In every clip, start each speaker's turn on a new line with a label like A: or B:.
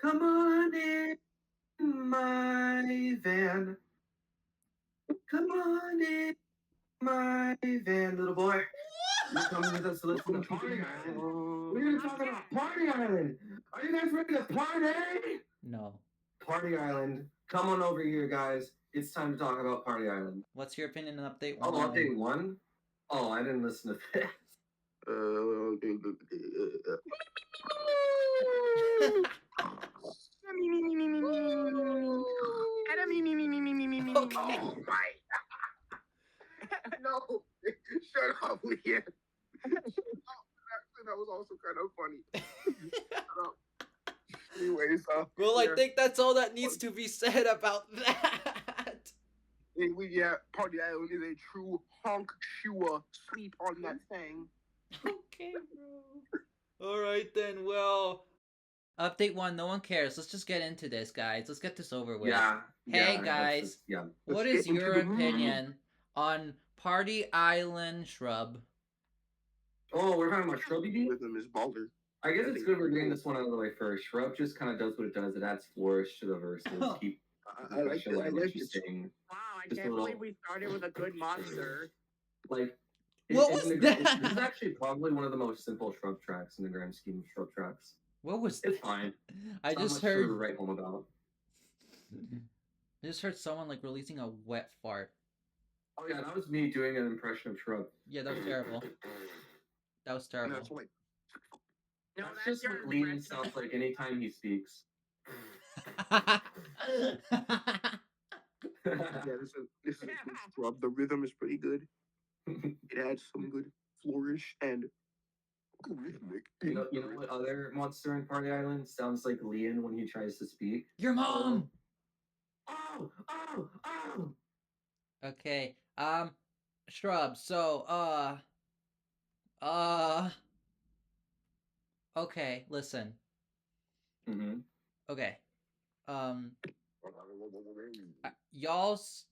A: Come on in my van. Come on in my van, little boy. You coming with us to listen to Party Island? We're gonna talk about Party Island. Are you guys ready to party?
B: No.
A: Party Island. Come on over here, guys. It's time to talk about Party Island.
B: What's your opinion on update
A: Oh,
B: one?
A: update one? Oh, I didn't listen to this. Oh my! No, shut up, Leah. That was also kind of funny. Shut up. Anyways,
B: Well, I
A: yeah.
B: think that's all that needs to be said about that.
A: Party Island is a true honk shua. Sleep on that thing.
B: Okay, bro. Alright then, well. Update one, no one cares. Let's just get into this, guys. Let's get this over with.
A: Yeah.
B: Hey,
A: yeah,
B: guys.
A: yeah.
B: What
A: Let's
B: is
A: get into
B: your
A: the-
B: opinion on Party Island Shrub?
A: Oh, we're talking about Shrub ED? Rhythm is balder. I guess it's good we're getting this one out of the way first. Shrub just kind of does what it does. It adds flourish to the verses. Keep
C: I like it. I like it.
D: Wow, I can't believe we started with a good monster.
A: Like,
B: What was that?
A: This is actually probably one of the most simple Shrub tracks in the grand scheme of Shrub tracks.
B: What was
A: It's fine.
B: I
A: Not
B: just
A: much to
B: heard.
A: write home about.
B: I just heard someone like releasing a wet fart.
A: Oh yeah, that was me doing an impression of Shrub.
B: Yeah, that was terrible. That was terrible.
A: That's like
D: No,
A: that's
D: that's
A: just
D: your
A: what Liam
D: impression.
A: sounds like anytime he speaks.
C: Yeah, this is a good scrub. The rhythm is pretty good. It adds some good flourish and rhythmic.
A: You know what other monster in Party Island sounds like Liam when he tries to speak?
B: Your mom.
A: Oh.
B: Okay. Shrub. So, okay. Listen.
A: Mm-hmm.
B: Okay. Y'all's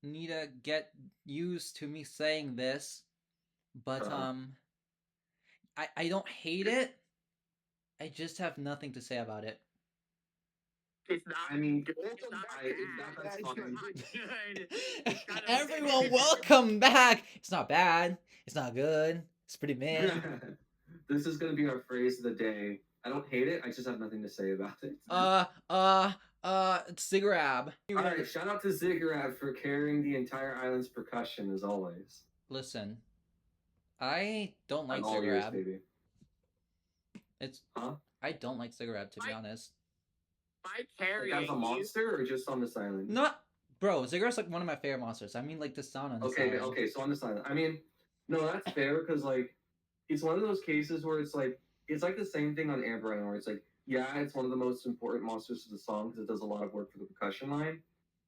B: need to get used to me saying this, but I don't hate it. I just have nothing to say about it.
D: It's not.
A: I mean,
D: It's not
A: that's
D: bad.
A: fine.
D: It's not good.
B: Everyone, welcome back. It's not bad. It's not good. It's pretty mid.
A: This is gonna be our phrase of the day. I don't hate it. I just have nothing to say about it.
B: Zigrab.
A: All right, shout out to Ziggurat for carrying the entire island's percussion as always.
B: Listen, I don't like
A: all yours,
B: Zigrab.
A: baby.
B: It's
A: Huh?
B: I don't like Zigrab, to be honest.
D: My carry.
A: Like as a monster or just on this island?
B: Not, bro. Ziggurab's like one of my favorite monsters. I mean, like the sound on this island.
A: Okay. So on this island, I mean, no, that's fair because like it's one of those cases where it's like the same thing on Amber Island where it's like, yeah, it's one of the most important monsters to the song because it does a lot of work for the percussion line.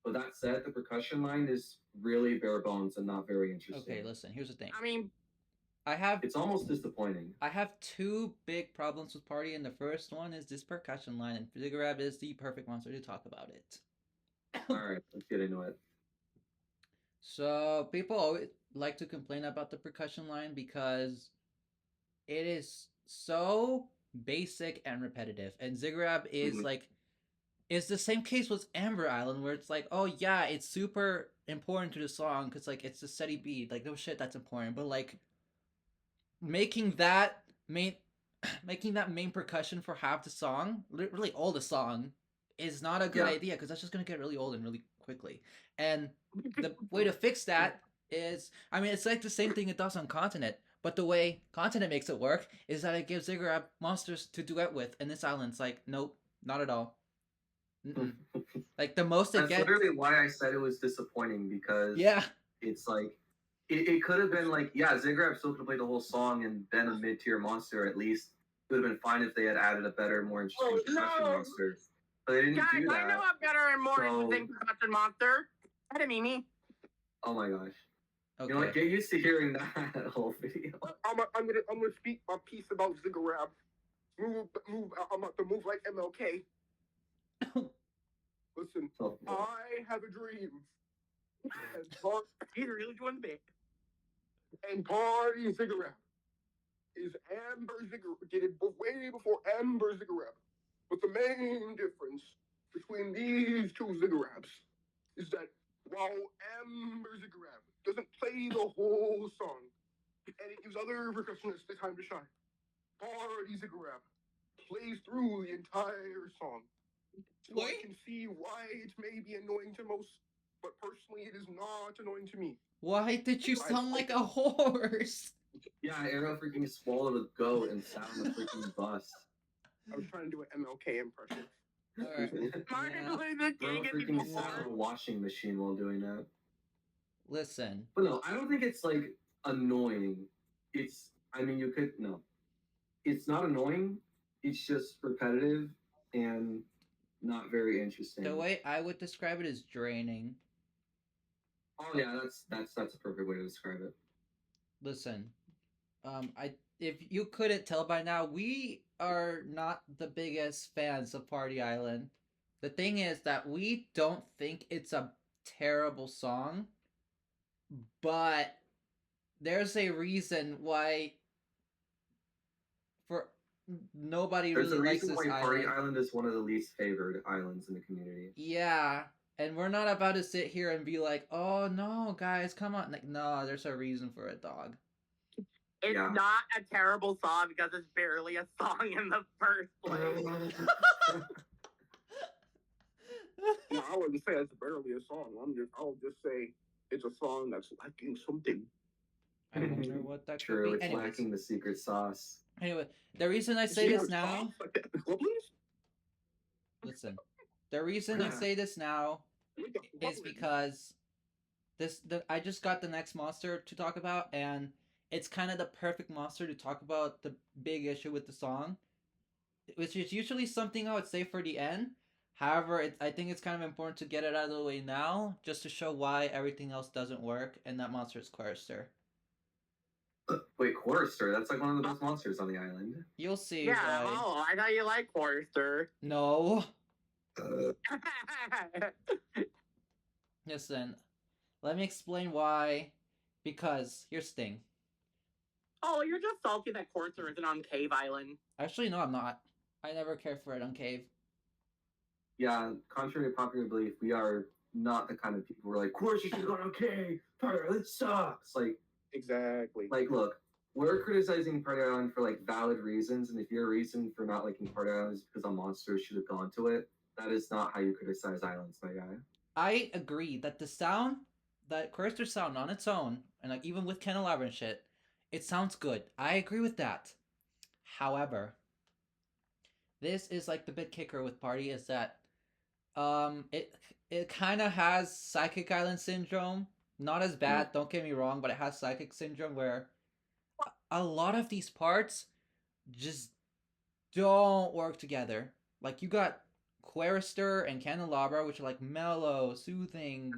A: But that said, the percussion line is really bare bones and not very interesting.
B: Okay, listen. Here's the thing.
D: I mean,
A: it's almost disappointing.
B: I have two big problems with Party, and the first one is this percussion line, and Ziggurab is the perfect monster to talk about it.
A: All right, let's get into it.
B: So people always like to complain about the percussion line because it is so basic and repetitive, and Ziggurab is like, it's the same case with Amber Island where it's like, oh yeah, it's super important to the song because like it's a steady beat, like no shit that's important, but like making that main percussion for half the song, really all the song, is not a good idea because that's just gonna get really old and really quickly. And the way to fix that is, I mean, it's like the same thing it does on Continent, but the way Continent makes it work is that it gives Ziggurab monsters to duet with, and this island's like, nope, not at all. Like the most it
A: gets. That's literally why I said it was disappointing because it's like it could have been like, yeah, Ziggurab still could have played the whole song and been a mid-tier monster at least. It would have been fine if they had added a better, more interesting percussion monster. But they didn't do that.
D: I know a better and more interesting percussion monster. Mimi.
A: Oh my gosh. Okay. You know what? Get used to hearing that whole video.
C: I'm gonna speak my piece about Ziggurab. I'm about to move like MLK. Listen, I have a dream.
D: He's really doing big.
C: And Party Ziggurab is Amber Ziggurab. Did it way before Amber Ziggurab. But the main difference between these two Ziggurats is that while Amber Ziggurat doesn't play the whole song, and it gives other percussionists the time to shine, Party Ziggurat plays through the entire song. So I
B: Wait.
C: can see why it may be annoying to most, but personally it is not annoying to me.
B: Why did you
C: I
B: sound
C: like
B: like a horse?
A: Yeah, Arrow freaking swallowed a goat and sat on the freaking bus.
C: I was trying to do an MLK impression.
B: Alright.
D: Martin
B: Yeah.
D: Luther
A: Bro
D: King and
A: freaking
D: people
A: sat on a
D: born.
A: washing machine while doing that.
B: Listen.
A: But no, I don't think it's like annoying. I mean, you could, no. It's not annoying. It's just repetitive and not very interesting.
B: The way I would describe it is draining.
A: Oh yeah, that's a perfect way to describe it.
B: Listen, if you couldn't tell by now, we are not the biggest fans of Party Island. The thing is that we don't think it's a terrible song, but there's a reason why for nobody
A: There's
B: really
A: a
B: likes
A: reason
B: this
A: why Party
B: island.
A: Island is one of the least favored islands in the community.
B: Yeah, and we're not about to sit here and be like, "Oh no, guys, come on!" Like, no, there's a reason for it, dog.
D: It's
A: Yeah.
D: not a terrible song because it's barely a song in the first place.
C: No, I wouldn't say it's barely a song. I'll just say it's a song that's lacking something.
B: I wonder what that
A: True,
B: could be.
A: it's
B: Anyways,
A: lacking the secret sauce.
B: anyway, the reason I say this now,
C: Like the Goblins?
B: listen, the reason I say this now
C: With the
B: is
C: Goblins.
B: because I just got the next monster to talk about, and it's kind of the perfect monster to talk about the big issue with the song, which is usually something I would say for the end. However, I think it's kind of important to get it out of the way now, just to show why everything else doesn't work, and that monster is Quarister.
A: Wait, Chorister, that's like one of the best monsters on the island.
B: You'll see
D: Yeah,
B: why.
D: oh, I thought you liked Forrester.
B: No. Listen, let me explain why. Because here's the thing.
D: Oh, you're just salty that Forrester isn't on Cave Island.
B: Actually, no, I'm not. I never cared for it on Cave.
A: Yeah, contrary to popular belief, we are not the kind of people who are like, Chorister should go okay, Party Island sucks.
C: Exactly.
A: Like, look, we're criticizing Party Island for like valid reasons, and if your reason for not liking Party Island is because a monster should have gone to it, that is not how you criticize islands, my guy.
B: I agree that the sound, that Quarister sound on its own, and like even with Candelabra and shit, it sounds good. I agree with that. However, this is like the big kicker with Party is that it kind of has Psychic Island syndrome. Not as bad, don't get me wrong, but it has Psychic syndrome where a lot of these parts just don't work together. Like you got Quarister and Candelabra, which are like mellow, soothing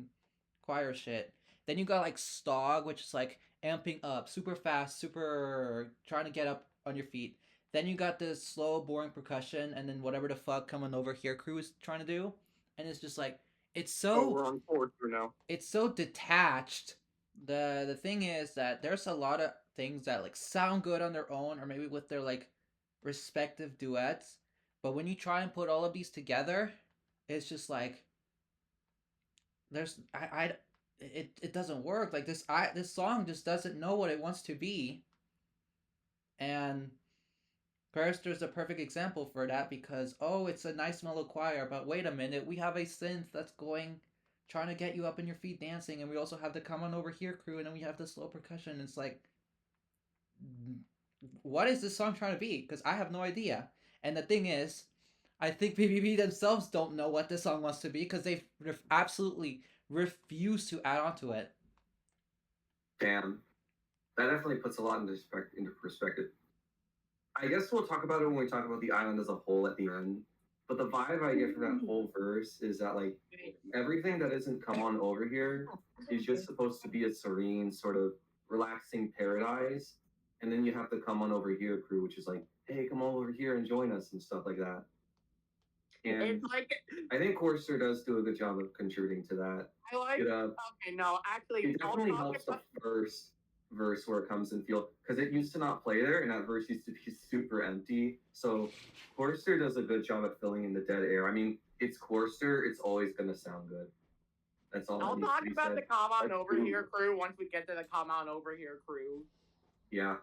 B: choir shit. Then you got like Stog, which is like amping up, super fast, super trying to get up on your feet. Then you got this slow, boring percussion, and then whatever the fuck coming over here crew is trying to do, and it's just like it's so
C: we're on Forrester now.
B: it's so detached. The thing is that there's a lot of things that like sound good on their own, or maybe with their like respective duets, but when you try and put all of these together, it's just like there's it doesn't work. Like this song just doesn't know what it wants to be, and Barrister's a perfect example for that because it's a nice mellow choir, but wait a minute, we have a synth that's going trying to get you up on your feet dancing, and we also have the come on over here crew, and then we have the slow percussion. It's like, what is this song trying to be? Because I have no idea. And the thing is, I think BBB themselves don't know what this song wants to be because they absolutely refuse to add on to it.
A: Damn. That definitely puts a lot into perspective. I guess we'll talk about it when we talk about the island as a whole at the end. But the vibe I get from that whole verse is that like everything that isn't come on over here is just supposed to be a serene, sort of relaxing paradise. And then you have to come on over here crew, which is like, hey, come on over here and join us and stuff like that. And
D: It's like
A: I think Corsair does do a good job of contributing to that.
D: I like. Okay, no, actually,
A: It definitely helps the first verse where it comes and feel because it used to not play there, and that verse used to be super empty. So Chorister does a good job at filling in the dead air. I mean, it's Chorister; it's always gonna sound good. That's all.
D: I'll
A: that needs
D: talk
A: to be
D: about
A: said.
D: the Come On Over Here crew once we get to the Come On Over Here crew.
A: Yeah,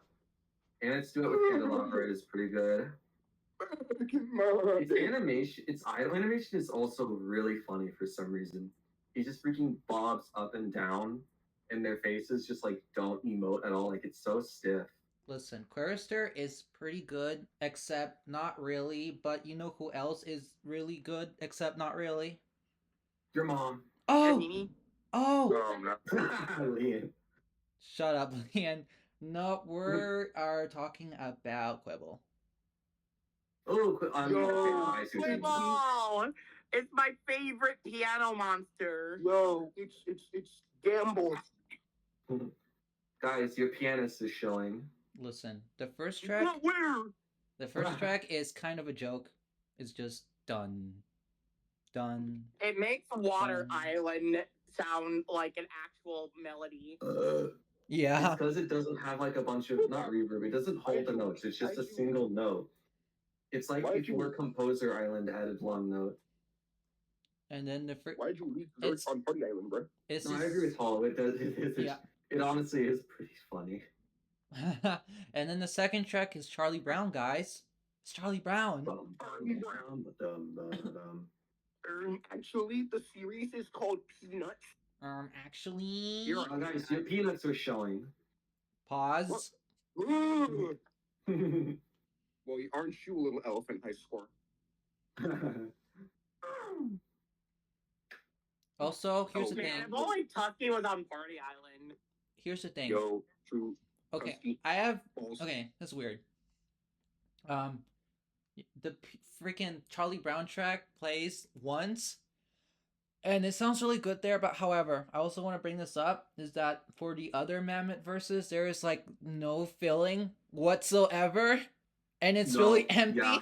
A: and its do it with Candelabra is pretty good. Its animation, its idle animation is also really funny for some reason. He just freaking bobs up and down, and their faces just like don't emote at all. Like it's so stiff.
B: Listen, Querister is pretty good, except not really. But you know who else is really good, except not really?
A: Your mom.
B: Oh!
D: Mimi?
B: Oh!
A: Liam.
B: Shut up, Lian. No, we are talking about Quibble.
A: Oh,
C: Yo,
D: Quibble! It's my favorite piano monster.
C: Yo, it's Gamble.
A: Guys, your pianist is showing.
B: Listen, the first track.
D: Not where?
B: The first track is kind of a joke. It's just done. Done.
D: It makes Water Island sound like an actual melody.
B: Yeah.
A: Because it doesn't have like a bunch of not reverb. It doesn't hold the notes. It's just a single note. It's like if you were Composer Island added one note.
B: And then the
C: Why'd you leave Zerk on Party Island, bro?
B: It's
A: No, I agree with Hollow. It does.
B: Yeah.
A: It honestly is pretty funny.
B: And then the second track is Charlie Brown, guys. It's Charlie Brown.
C: Actually, the series is called Peanuts.
B: Actually.
A: Guys, your peanuts are showing.
B: Pause.
C: Well, aren't you a little elephant high score?
B: Also, here's the
D: Man,
B: thing.
D: if only Tusky was on Party Island.
B: Here's the thing.
C: Yo, true.
B: Okay,
C: Tusky.
B: I have.
C: Balls.
B: Okay, that's weird. The freaking Charlie Brown track plays once, and it sounds really good there. But however, I also want to bring this up is that for the other Mammoth verses, there is like no filling whatsoever, and it's
A: No,
B: really empty
A: yeah.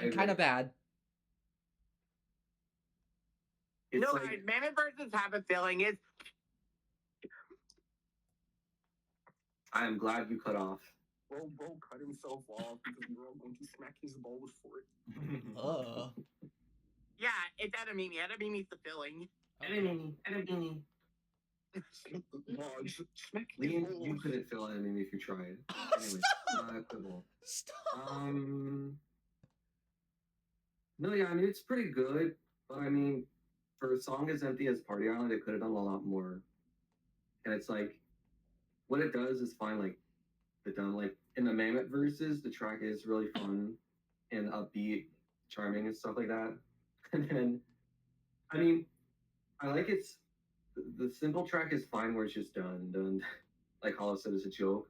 B: and kind of bad.
A: It's
D: No,
A: like,
D: guys, Mammoth versus have a feeling. It's
A: I am glad you cut off.
C: Bro cut himself off because we were all going to smack his balls for it.
D: yeah, it's Edamimi. Edamimi's the filling.
A: Enemy.
C: Logs, smack his
A: Liam,
C: balls.
A: you couldn't fill enemy if you tried. Anyway, quibble.
B: Stop.
A: No, yeah, I mean it's pretty good, but I mean, for a song as empty as Party Island, it could have done a lot more. And it's like, what it does is fine. Like, like in the Mammoth verses, the track is really fun and upbeat, charming, and stuff like that. And then, I mean, I like it's the simple track is fine where it's just done. Like Hollow said, is a joke.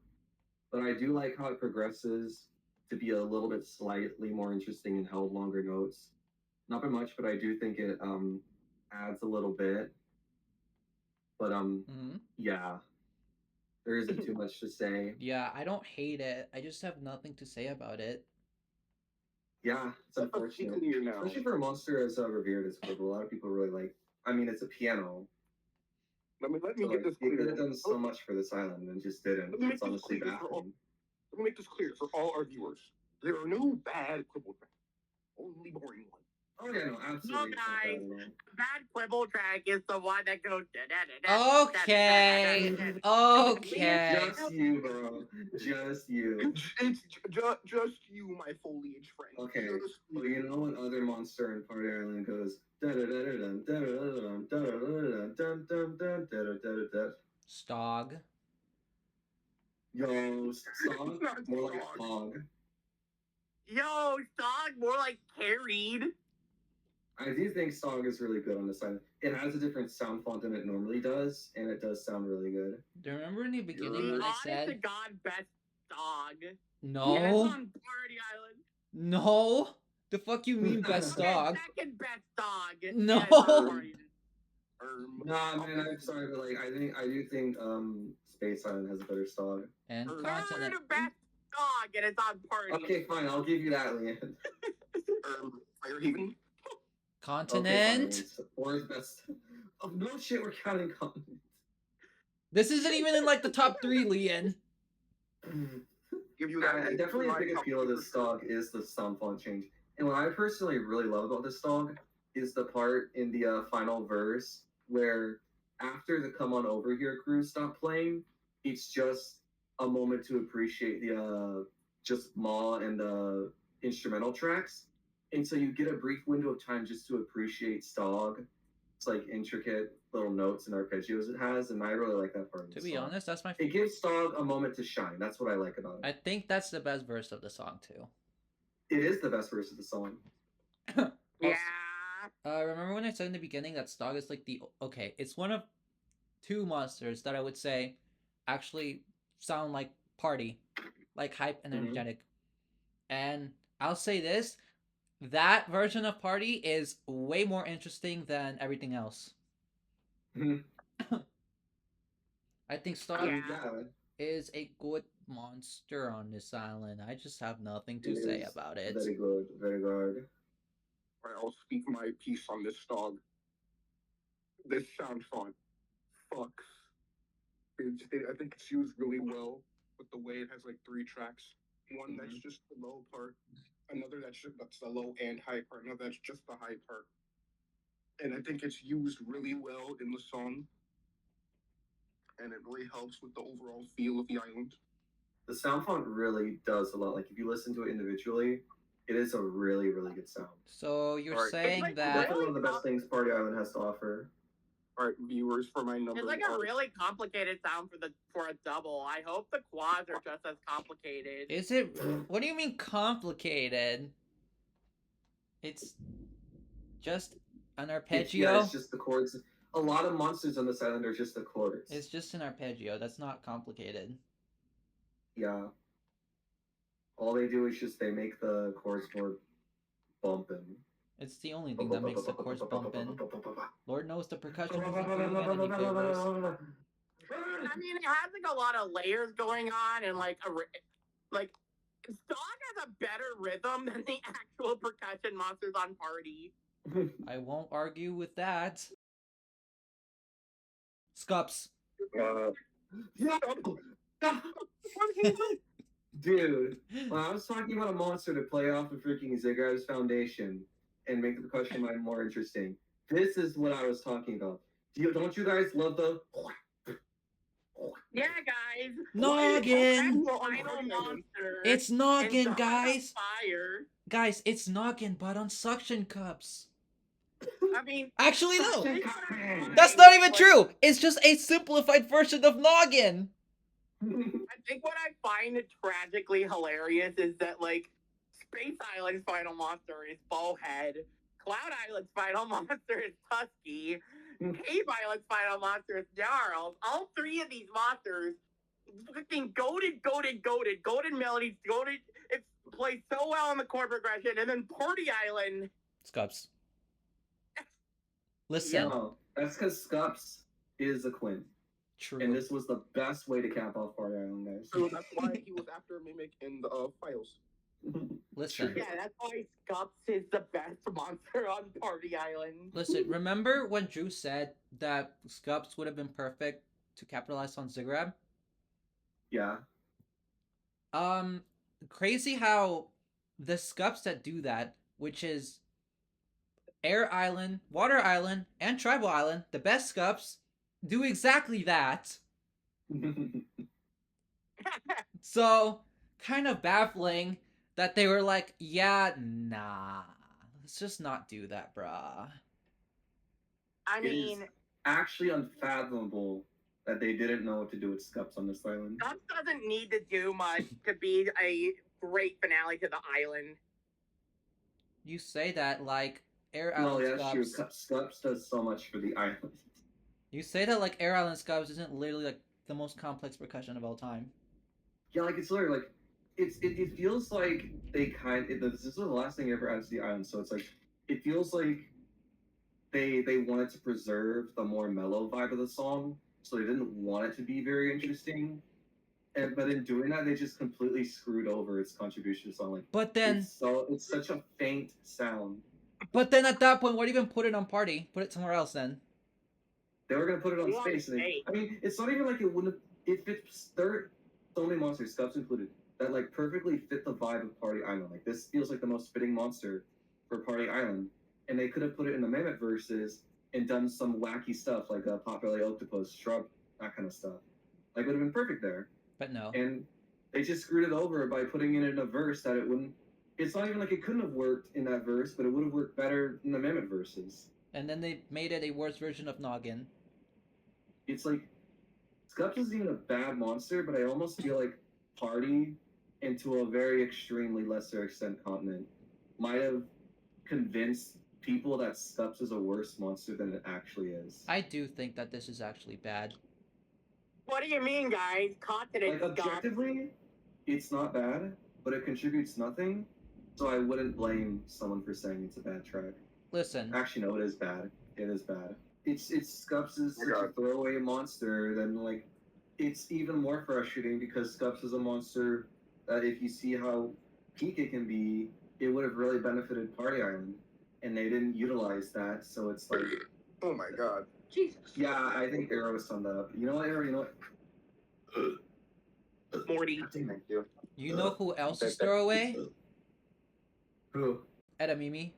A: But I do like how it progresses to be a little bit slightly more interesting and held longer notes. Not by much, but I do think it adds a little bit. But yeah, there isn't too much to say.
B: Yeah, I don't hate it. I just have nothing to say about it.
A: Yeah, it's unfortunate, especially for a monster as revered as Quibble. A lot of people really like. I mean, it's a piano.
C: Let me
A: So,
C: get
A: like,
C: this
A: you
C: clear.
A: could have done so much for this island and just didn't.
C: Let me make
A: It's
C: this
A: honestly
C: clear for all-
A: baffling.
C: Let me make this clear for all our viewers. There are no bad Quibble tracks, only boring ones.
A: Oh yeah, no, absolutely.
D: guys.
A: Not
D: Bad Quibble track is the one that goes.
B: Okay. Okay.
A: just you, bro. Just you.
C: It's just you, my foliage friend.
A: Okay.
C: Just
A: Well, you know what other monster in Party Island goes?
B: Stog.
A: Yo, song? More like a fog.
D: Yo, Stog, more like carried.
A: I do think Song is really good on this island. It has a different sound font than it normally does, and it does sound really good.
B: Do you remember in the beginning
D: The
B: when I
D: honest to
B: said
D: God best dog.
B: no?
D: Yes, on Party Island.
B: No. The fuck you mean best dog?
D: Second best dog.
B: No.
D: Yes, on Party
A: Nah, man, I'm sorry, but like I do think Space Island has a better dog.
B: And
D: Third
B: continent.
D: best dog, and it's on Party.
A: Okay, fine, I'll give you that, Leanne.
C: Firehaven.
B: Continent.
A: Okay, fourth best. Oh no shit, we're counting continents.
B: This isn't even in like the top 3, Lian.
C: Give you that.
A: Yeah, definitely a big appeal of this dog is the sound font change. And what I personally really love about this dog is the part in the final verse where after the "Come On Over Here" crew stop playing, it's just a moment to appreciate the just Ma and the instrumental tracks, and so you get a brief window of time just to appreciate Stog. It's like intricate little notes and arpeggios it has, and I really like that part of
B: To
A: the
B: be
A: song.
B: honest, that's my.
A: It gives Stog a moment to shine. That's what I like about it.
B: I think that's the best verse of the song too.
A: It is the best verse of the song.
D: Yeah.
B: Remember when I said in the beginning that Stog is like the okay? It's one of 2 monsters that I would say actually sound like party, like hype and
A: Mhm.
B: energetic. And I'll say this: that version of party is way more interesting than everything else.
A: Mhm.
B: I think Stog
A: Yeah,
B: is a good monster on this island. I just have nothing to
A: it
B: say
A: is
B: about it.
A: very good, very good.
C: Alright, I'll speak my piece on this dog. This sound font fucks. I think it's used really well with the way it has like 3 tracks. One that's just the low part, another that's the low and high part, another that's just the high part. And I think it's used really well in the song, and it really helps with the overall feel of the island.
A: The sound font really does a lot. Like if you listen to it individually, it is a really, really good sound.
B: So you're
C: Alright.
B: saying
D: like
B: that
A: Definitely one of the best things Party Island has to offer.
C: Alright, viewers, for my number.
D: It's like a really complicated sound for a double. I hope the quads are just as complicated.
B: is it? What do you mean complicated? It's just an arpeggio.
A: Yeah, it's just the chords. A lot of monsters on this island are just the chords.
B: It's just an arpeggio. That's not complicated.
A: Yeah. All they do is just they make the chords more bumping.
B: It's the only thing that makes the chords bumping. Lord knows the percussion isn't doing it any favors.
D: I mean, it has like a lot of layers going on, and like Dog has a better rhythm than the actual percussion monsters on Party.
B: I won't argue with that. Scups.
A: Dude, when I was talking about a monster to play off of freaking Ziggurat's foundation and make the percussion line more interesting, this is what I was talking about. Don't you guys love the?
D: Yeah, guys.
B: Noggin!
D: Final monster.
B: It's
D: and
B: Noggin,
D: Dog
B: guys!
D: on Fire.
B: Guys, it's Noggin, but on suction cups.
D: I mean,
B: Actually, no!
A: Suction
B: That's not even true! It's just a simplified version of Noggin!
D: I think what I find tragically hilarious is that, like, Space Island's final monster is Bowhead, Cloud Island's final monster is Tusky, Cave Island's final monster is Jarls. All 3 of these monsters, fucking goated melodies, it plays so well in the chord progression, and then Party Island.
B: Scups. Listen.
A: No, that's because Scups is a Quinn.
B: True.
A: And this was the best way to cap off Party Island, guys.
C: So that's why he was after Mimic in the files.
B: Listen.
D: Yeah, that's why Scups is the best monster on Party Island.
B: Listen, remember when Drew said that Scups would have been perfect to capitalize on Ziggurat?
A: Yeah.
B: Crazy how the Scups that do that, which is Air Island, Water Island, and Tribal Island, the best Scups, do exactly that. So, kind of baffling that they were like, yeah, nah, let's just not do that, brah.
D: I
A: It is
D: mean,
A: actually unfathomable that they didn't know what to do with Scups on this island.
D: Scups doesn't need to do much to be a great finale to the island.
B: You say that like Air
A: No,
B: Island
A: yeah, that's true.
B: Scups.
A: Scups does so much for the island.
B: You say that like Air Island Scups isn't literally like the most complex percussion of all time.
A: Yeah, like it's literally like it feels like they this is the last thing they ever added to the island, so it's like it feels like they wanted to preserve the more mellow vibe of the song, so they didn't want it to be very interesting. But in doing that, they just completely screwed over its contribution to the song. Like,
B: But then,
A: it's such a faint sound.
B: but then at that point, why do you even put it on Party? Put it somewhere else then.
A: They were gonna put it on
D: We want
A: space, and
D: space.
A: I mean, it's not even like it wouldn't. It fits. There are so many monsters, Scups included, that like perfectly fit the vibe of Party Island. Like this feels like the most fitting monster for Party Island, and they could have put it in the Mammoth verses and done some wacky stuff like a Potbelly Octopus, Shrub, that kind of stuff. Like would have been perfect there.
B: But no.
A: And they just screwed it over by putting it in a verse that it wouldn't. It's not even like it couldn't have worked in that verse, but it would have worked better in the Mammoth verses.
B: And then they made it a worse version of Noggin.
A: It's like Scups isn't even a bad monster, but I almost feel like Party, and to a very extremely lesser extent Continent, might have convinced people that Scups is a worse monster than it actually is.
B: I do think that this is actually bad.
D: What do you mean, guys? Continent
A: Like objectively, it's not bad, but it contributes nothing. So I wouldn't blame someone for saying it's a bad track.
B: Listen,
A: Actually, no, it is bad. It is bad. It's Scups is such a throwaway monster. Then like, it's even more frustrating because Scups is a monster that if you see how peak it can be, it would have really benefited Party Island, and they didn't utilize that. So it's like,
C: Oh my god.
D: Jesus.
A: yeah, I think Arrow summed that up. You know what, Arrow? You know what?
D: Morty.
C: Thank you.
B: you know who else is throwaway?
A: Who?
B: Edamimi.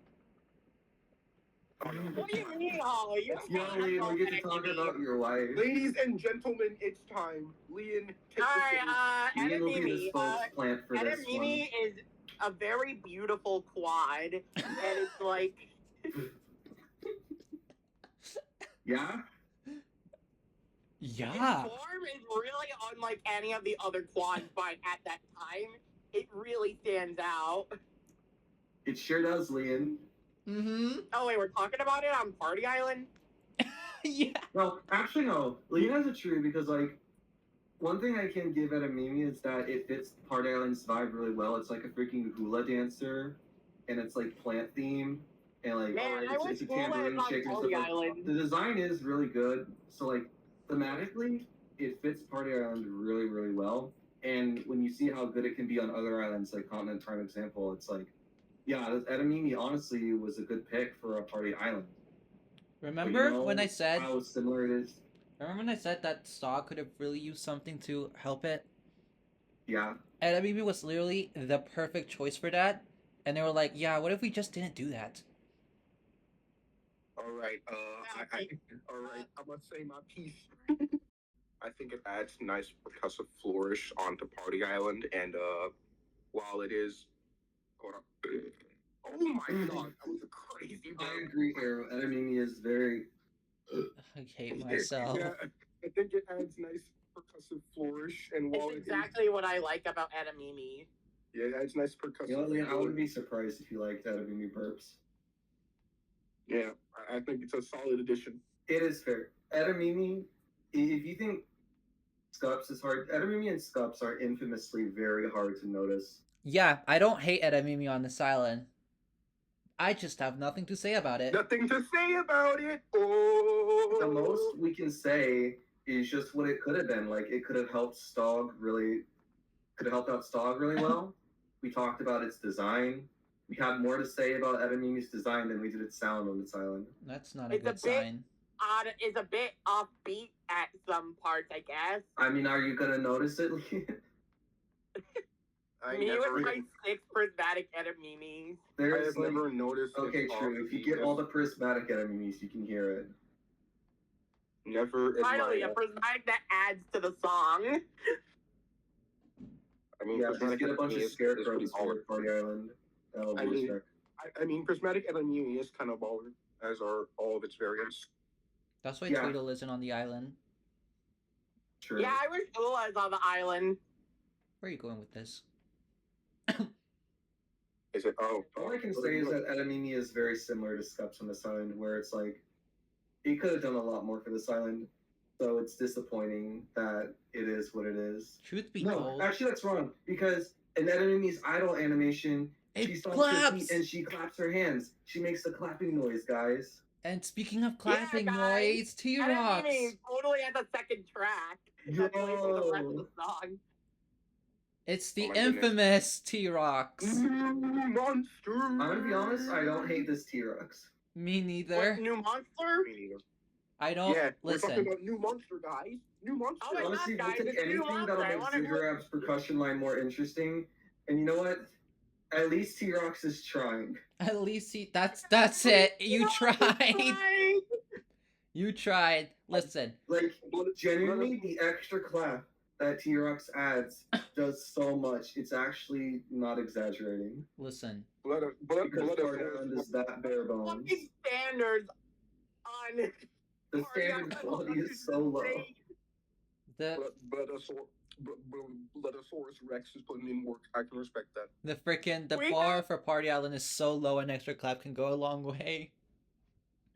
D: What do you mean, Holly? You
A: Yo, Liam, we get to talk about your wife.
C: Ladies and gentlemen, it's time. Leon, take the
D: Alright,
A: Liam will be the
D: Edamimi.
A: spokesplant for this one.
D: Edamimi is a very beautiful quad, and it's like,
A: Yeah?
D: its
B: Yeah.
D: form is really unlike any of the other quads, but at that time, it really stands out.
A: It sure does, Liam.
B: Mm-hmm.
D: Oh wait, we're talking about it on Party Island?
B: Yeah.
A: No, actually, no. Liam has it true because, like, one thing I can give at a Mimi is that it fits Party Island's vibe really well. It's like a freaking hula dancer, and it's like plant theme, and like
D: Man, I wish
A: it's a
D: hula is
A: tambourine
D: on
A: shaker and
D: Party
A: stuff. Like,
D: Island.
A: the design is really good, so like thematically, it fits Party Island really, really well. And when you see how good it can be on other islands, like Continent Prime example, it's like, yeah, Edamimi honestly was a good pick for a Party Island.
B: Remember
A: But you know
B: when I said?
A: how similar it is?
B: Remember when I said that Saw could have really used something to help it?
A: Yeah.
B: Edamimi was literally the perfect choice for that, and they were like, "Yeah, what if we just didn't do that?"
C: All right. All right. I'm gonna say my piece. I think it adds nice percussive flourish onto Party Island, and while it is, hold on. Oh my god, that was a crazy.
A: I agree, Arrow. Edamimi is very.
B: I hate myself.
C: Yeah, I think it adds nice percussive flourish, and while
D: It's exactly what I like about Edamimi.
C: yeah, it adds nice percussive.
A: You know, Liam, I wouldn't be surprised if you liked Edamimi burps.
C: Yeah, I think it's a solid addition.
A: It is fair. Edamimi, if you think Scups is hard, Edamimi and Scups are infamously very hard to notice.
B: Yeah, I don't hate Edamimi on this island. I just have nothing to say about it.
C: Nothing to say about it. Oh,
A: The most we can say is just what it could have been. Like, it could have helped Stog really, could have helped out Stog really well. We talked about its design. We had more to say about Edamimi's design than we did its sound on this island.
B: That's not a
D: It's a
B: good
D: bit-
B: sign.
D: Is a bit offbeat at some parts, I guess.
A: I mean, are you gonna notice it?
C: I
D: Me
C: never,
D: with my 6 prismatic Edamimis.
C: I
A: There's
C: have
A: like,
C: never noticed.
A: okay,
C: its
A: true. If you
C: offbeatness.
A: get all the prismatic Edamimis, you can hear it.
C: Never.
D: Finally, a
C: admired-
D: prismatic that adds to the song.
C: I mean,
A: Yeah, just
C: prismatic
A: get a bunch of
C: enemy is
A: scarecrows
C: pretty
A: for
C: baller.
A: Party Island. That'll
C: I
A: be
C: mean-
A: respect.
C: I mean, prismatic enemy is kind of baller, as are all of its variants.
B: That's why
A: Yeah.
B: Tweedle isn't on the island.
A: True.
D: Yeah, I wish Ula is on the island.
B: Where are you going with this?
C: Is it? Oh,
A: All I can say is that Edamimi is very similar to Scups on this island, where it's like, he could have done a lot more for this island, so it's disappointing that it is what it is.
B: Truth be
A: No,
B: told,
A: actually that's wrong, because in Edamimi's idol animation, she
B: it
A: stomps her
B: claps.
A: feet and she claps her hands. She makes the clapping noise, guys.
B: And speaking of clapping
D: guys,
B: noise, T-Rocks.
D: Edamimi totally has a second track. That's only for the rest of the song.
B: It's the
C: Oh my goodness.
B: infamous T-Rocks.
C: Monster.
A: I'm gonna be honest, I don't hate this T-Rex.
B: Me
D: What,
B: neither.
D: new monster?
C: Me neither.
B: I don't
C: Yeah, we're talking
B: listen.
C: about new monster, guys. New monster.
D: Oh my God,
A: Honestly, we'll
D: guys,
A: take
D: it's new
A: anything
D: monster.
A: that'll
D: I
A: make
D: wanna go-
A: Ziggurab's percussion line more interesting. And you know what? At least T-Rox is trying.
B: At least that's it. You tried. You tried. Listen.
A: Like, genuinely, the extra clap that T-Rox adds does so much. It's actually not exaggerating.
B: Listen.
A: Because Party Island is that bare bones.
D: Fucking standards on
A: The standard quality is so low.
B: The
C: Bloodosaurus Rex is putting in work. I can respect that.
B: the bar for Party Island is so low, an extra clap can go a long way.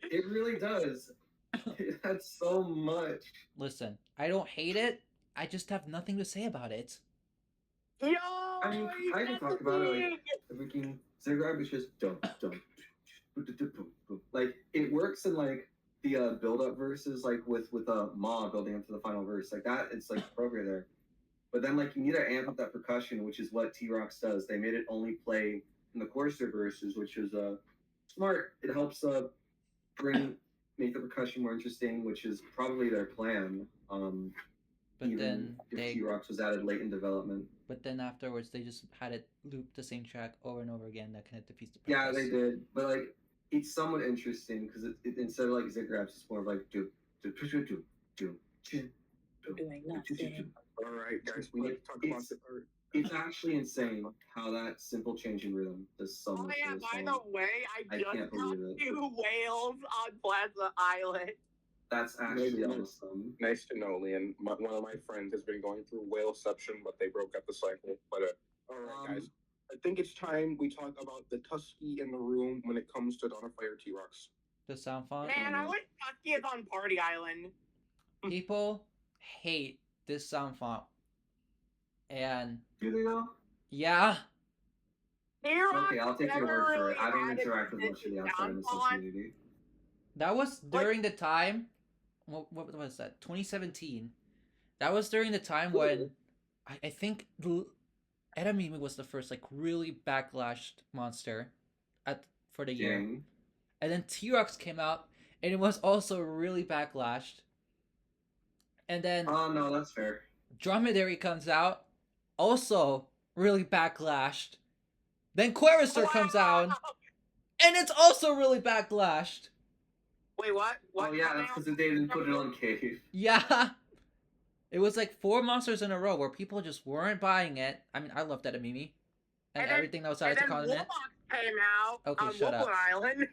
A: It really does. It adds so much.
B: Listen, I don't hate it. I just have nothing to say about it.
D: Yo,
A: I mean, I can talk about it. Like, the freaking Ziggurab is just like it works in like the build-up verses, like with Ma building up to the final verse, like that. It's like appropriate there. But then like you need to amp up that percussion, which is what T-Rox does. They made it only play in the chorister verses, which is smart. It helps make the percussion more interesting, which is probably their plan.
B: But
A: even
B: then
A: if T-Rox was added late in development.
B: But then afterwards, they just had it loop the same track over and over again. That kind of defeats the purpose.
A: Yeah, they did. But like, it's somewhat interesting because it instead of like Ziggurabs, it's more of like do.
D: Doing nothing.
C: All right, guys, we need to talk about the art.
A: It's actually insane how that simple change in rhythm does so
D: Oh
A: much.
D: yeah,
A: for the
D: by
A: song.
D: the way, I just
A: can't
D: got
A: believe it.
D: 2 whales on Plaza Island.
A: That's actually
C: Nice.
A: awesome.
C: Nice to know, Liam. One of my friends has been going through whaleception, but they broke up the cycle. But all right, guys, I think it's time we talk about the Tusky in the room when it comes to Dawn of Fire T-Rox.
B: The sound font.
D: Man, I wish Tusky is on Party Island.
B: People hate this sound font, and
A: Do they though?
B: yeah,
A: Okay, I'll take your word for it. I don't interact with much of the outside of the community.
B: that was during the time. What was that? 2017. That was during the time when I think Edamimi was the first like really backlashed monster for the year,
A: Dang.
B: and then T-Rox came out and it was also really backlashed. And then
A: Oh no, that's fair.
B: Dromedary comes out, also really backlashed. Then Querister comes out, and it's also really backlashed.
D: Wait, what? What?
A: Oh yeah, that's because they didn't put it on Cave.
B: Yeah. It was like 4 monsters in a row where people just weren't buying it. I mean, I loved Edamimi and
D: then-
B: everything that was outside the continent.
D: Wolfbox came out
B: Okay,
D: on
B: shut up.
D: Wolfwood Island.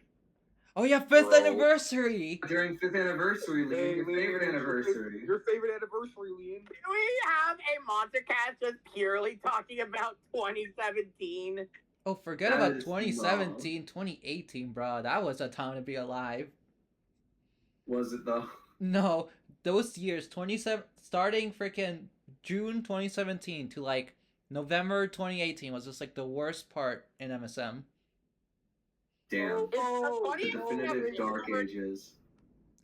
B: Oh yeah, 5th
C: Bro.
B: anniversary.
A: During 5th anniversary, Liam, your favorite anniversary.
C: Your favorite anniversary, Liam.
D: Do we have a Monstercast just purely talking about 2017?
B: Oh, forget
A: That
B: about
A: is
B: 2017, 2018, bro. That was a time to be alive.
A: Was it though?
B: No, those years, starting freaking June 2017 to like November 2018 was just like the worst part in MSM.
A: Damn.
D: It's the
A: The
D: funniest thing
A: definitive
D: I've
A: dark
D: ever-
A: ages.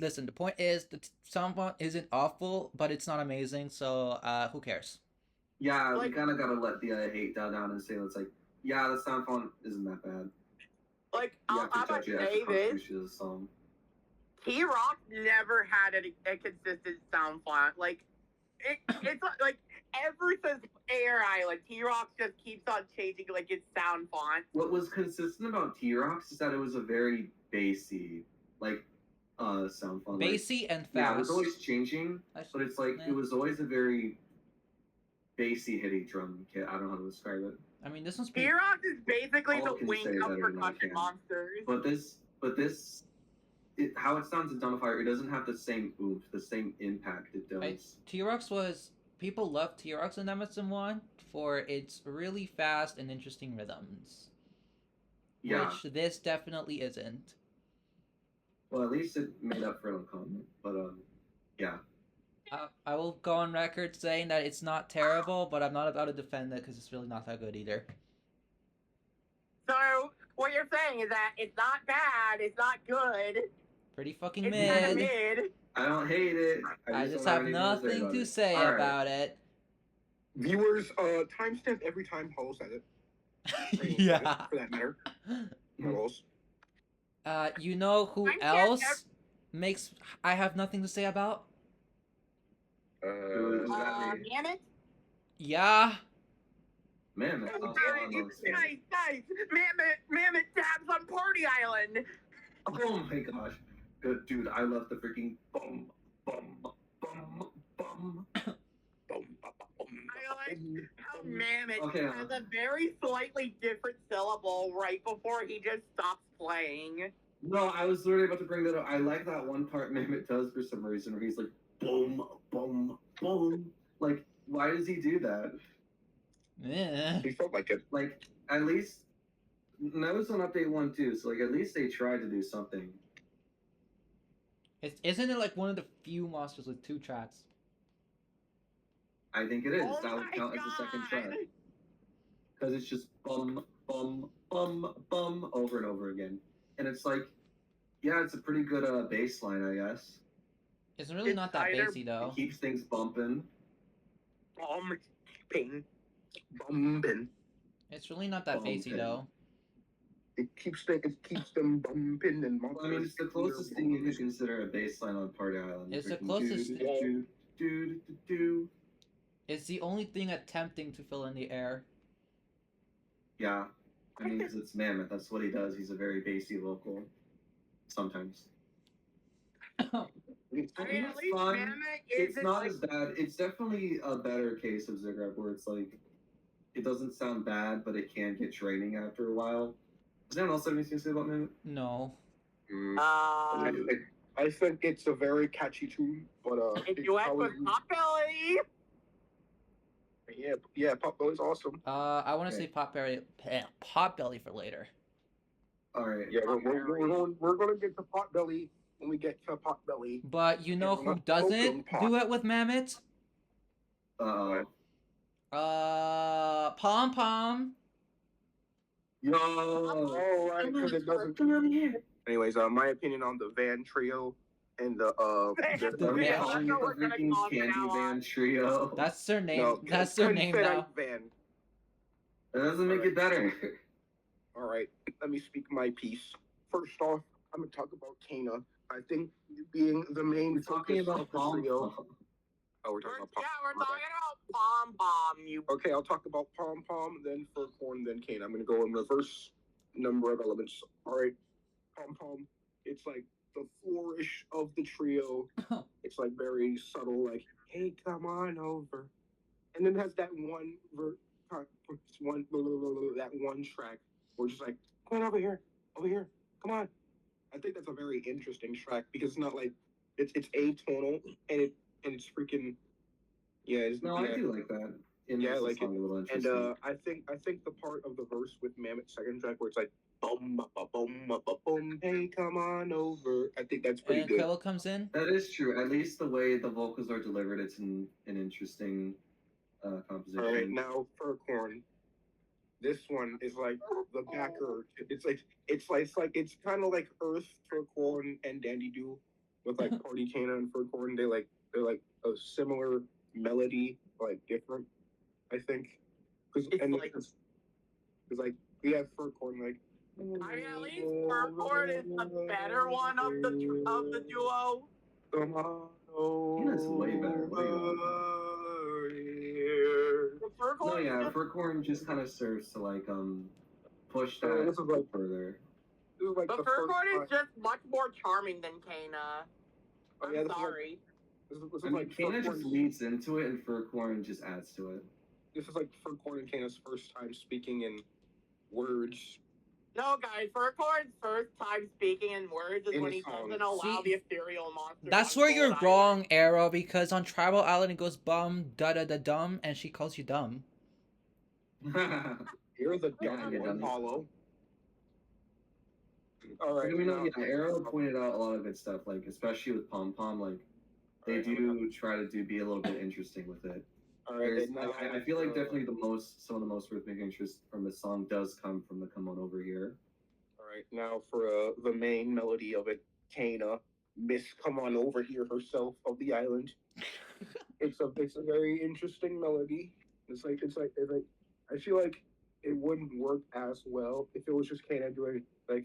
B: Listen, the point is the sound font isn't awful, but it's not amazing, so who cares?
A: Yeah, we
D: Like-
A: kind of gotta let the hate die down and say it's like, yeah, the sound font isn't that bad.
D: Like,
A: You
D: I'm
A: have to
D: gonna
A: judge it
D: say
A: after
D: this.
A: contribution to the song.
D: T-Rock never had a consistent sound font. Like, it's like ever since Air Island, T-Rock just keeps on changing like its sound font.
A: What was consistent about T-Rox is that it was a very bassy, like, sound font. Like,
B: Bassy and fast.
A: yeah, it was always changing,
B: Actually,
A: but it's like
B: yeah.
A: it was always a very bassy, hitty drum kit. I don't know how to describe it.
B: I mean, this one's pretty.
D: T-Rock is basically
A: All
D: the
A: I can
D: wing
A: say is
D: of
A: that everyone
D: percussion
A: can.
D: monsters.
A: But this, how it sounds in Dawn of Fire, it doesn't have the same oomph, the same impact it does.
B: T-Rox was people loved T-Rox in MSM1 for its really fast and interesting rhythms,
A: Yeah.
B: which this definitely isn't.
A: Well, at least it made up for it on comment. But yeah.
B: I will go on record saying that it's not terrible, but I'm not about to defend it because it's really not that good either.
D: So what you're saying is that it's not bad, it's not good,
B: Pretty fucking
D: it's kind of
B: mid.
D: mid.
A: I don't hate it.
B: I
A: don't
B: just
A: have
B: have
A: anything
B: nothing to say
A: All right.
B: about it.
C: Viewers, timestamp every time Paul said it. For that matter. Marbles.
B: You know who
D: I can't
B: else makes I have nothing to say about?
A: Who's that?
D: Mammoth?
B: Yeah.
A: Man,
D: Oh, guys! Mammoth dabs on Party Island!
A: Oh my gosh. Good dude, I love the freaking bum, bum, bum, bum.
D: I like how Mammoth
A: Okay,
D: has a very slightly different syllable right before he just stops playing.
A: No, I was literally about to bring that up. I like that one part Mammoth does for some reason where he's like, boom, boom, boom. Like, why does he do that?
B: Eh.
C: He felt like it.
A: Like, at least, and that was on update 1 too, so like, at least they tried to do something.
B: Isn't it like one of the few monsters with 2 tracks?
A: I think it is.
D: Oh
A: That would
D: my
A: count as the second
D: God.
A: track. Because it's just bum, bum, bum, bum over and over again. And it's like, yeah, it's a pretty good bass line, I guess.
B: It's really
D: It's
B: not that
D: either-
B: bassy though.
A: It keeps things bumping.
C: Bumping.
B: It's really not that bassy
A: Bumpin'.
B: though.
C: It keeps them bumping and
A: Well, I mean, it's the closest thing you could consider a bass line on Party Island.
B: It's the
A: Freaking
B: closest-
A: do.
B: It's the only thing attempting to fill in the air.
A: Yeah. I mean, because it's Mammoth. That's what he does. He's a very bassy vocal. Sometimes.
D: I mean, at least
A: fun.
D: Mammoth
A: It's
D: isn't
A: not
D: like...
A: as bad. It's definitely a better case of Zigrab where it's like, it doesn't sound bad, but it can get draining after a while. Does anyone else have anything to say about Mammoth?
B: No.
C: I think it's a very catchy tune, but
D: It duet with Potbelly!
C: yeah, Potbelly's awesome.
B: I want to
A: Okay.
B: say Potbelly for later.
A: All right.
C: Yeah, we're gonna get to Potbelly when we get to Potbelly.
B: But you know
C: Yeah,
B: who
C: not
B: doesn't
C: open pot.
B: do it with Mammoth?
A: Uh-oh.
B: Pom Pom.
A: Yo!
C: Oh, right, because it doesn't. Anyways, my opinion on the Van Trio and the
A: Are we
B: Yeah.
A: calling it
D: We're
A: the
D: gonna
A: freaking
D: call it now
A: Candyman Trio?
B: That's their name.
C: No,
B: That's their name now.
C: Van.
A: That doesn't make it better.
C: All right, let me speak my piece. First off, I'm gonna talk about Kana. I think being the main
A: We're talking
C: focus
A: about
C: of the
A: Pom
C: trio.
A: Pom.
C: Oh, we're talking about Pom.
D: Yeah, we're talking about Pom Pom, you...
C: Okay, I'll talk about Pom Pom, then Furcorn, then Kane. I'm gonna go in reverse number of elements. All right, Pom Pom. It's like the flourish of the trio. It's like very subtle, like "Hey, come on over," and then it has that one that one track where it's just like, "Come on over here, come on." I think that's a very interesting track because it's not like it's atonal and it's freaking yeah. It's,
A: No,
C: yeah.
A: I do like that. It
C: Yeah,
A: makes
C: like
A: the song a little
C: And
A: interesting.
C: I think the part of the verse with Mammoth's second track where it's like boom boom boom, hey, come on over. I think that's pretty
B: And
C: good.
B: Quillo comes in.
A: That is true. At least the way the vocals are delivered, it's an interesting composition.
C: All right, now Furcorn. This one is like the backer. It's kind of like Earth, Furcorn, and Dandy Do with like Party Kana and Furcorn. They're like a similar melody, like different. I think because like we have Furcorn like.
D: I mean, at least Furcord is the better one of the duo.
C: Come on,
A: Kana's way better. No, yeah, Furcorn just kind of serves to like push that
C: This is like-
A: further.
C: This is like
D: But
C: the first
D: Furcord
C: time-
D: is just much more charming than Kana.
C: Oh, yeah,
D: I'm
C: this is like-
D: sorry.
C: This is
A: I mean,
C: like
A: Kana just
C: Furcorn's-
A: leads into it, and Furcorn just adds to it.
C: This is like Furcorn and Kana's first time speaking in words.
D: No, guys, Furcord's first time speaking in words is
C: In
D: when
C: a
D: he
C: song.
D: doesn't allow
B: See,
D: the ethereal monster.
B: That's
D: on
B: where you're
D: Gold
B: wrong,
D: Island.
B: Arrow, because on Tribal Island it goes bum da da da dum, and she calls you dumb.
C: You're the
A: Yeah,
C: dumb
A: you're
C: one,
A: dumb.
C: Hollow. All right.
A: I mean,
C: now-
A: yeah, Arrow pointed out a lot of good stuff, like especially with Pom Pom, like they
C: Alright,
A: do try to be a little bit interesting with it.
C: All right.
A: There's,
C: and now,
A: I feel like definitely some of the most rhythmic interest from the song does come from the "Come On Over Here."
C: All right. Now for the main melody of it, Kana, Miss Come On Over Here herself of the island. It's a very interesting melody. It's like I feel like it wouldn't work as well if it was just Kana doing like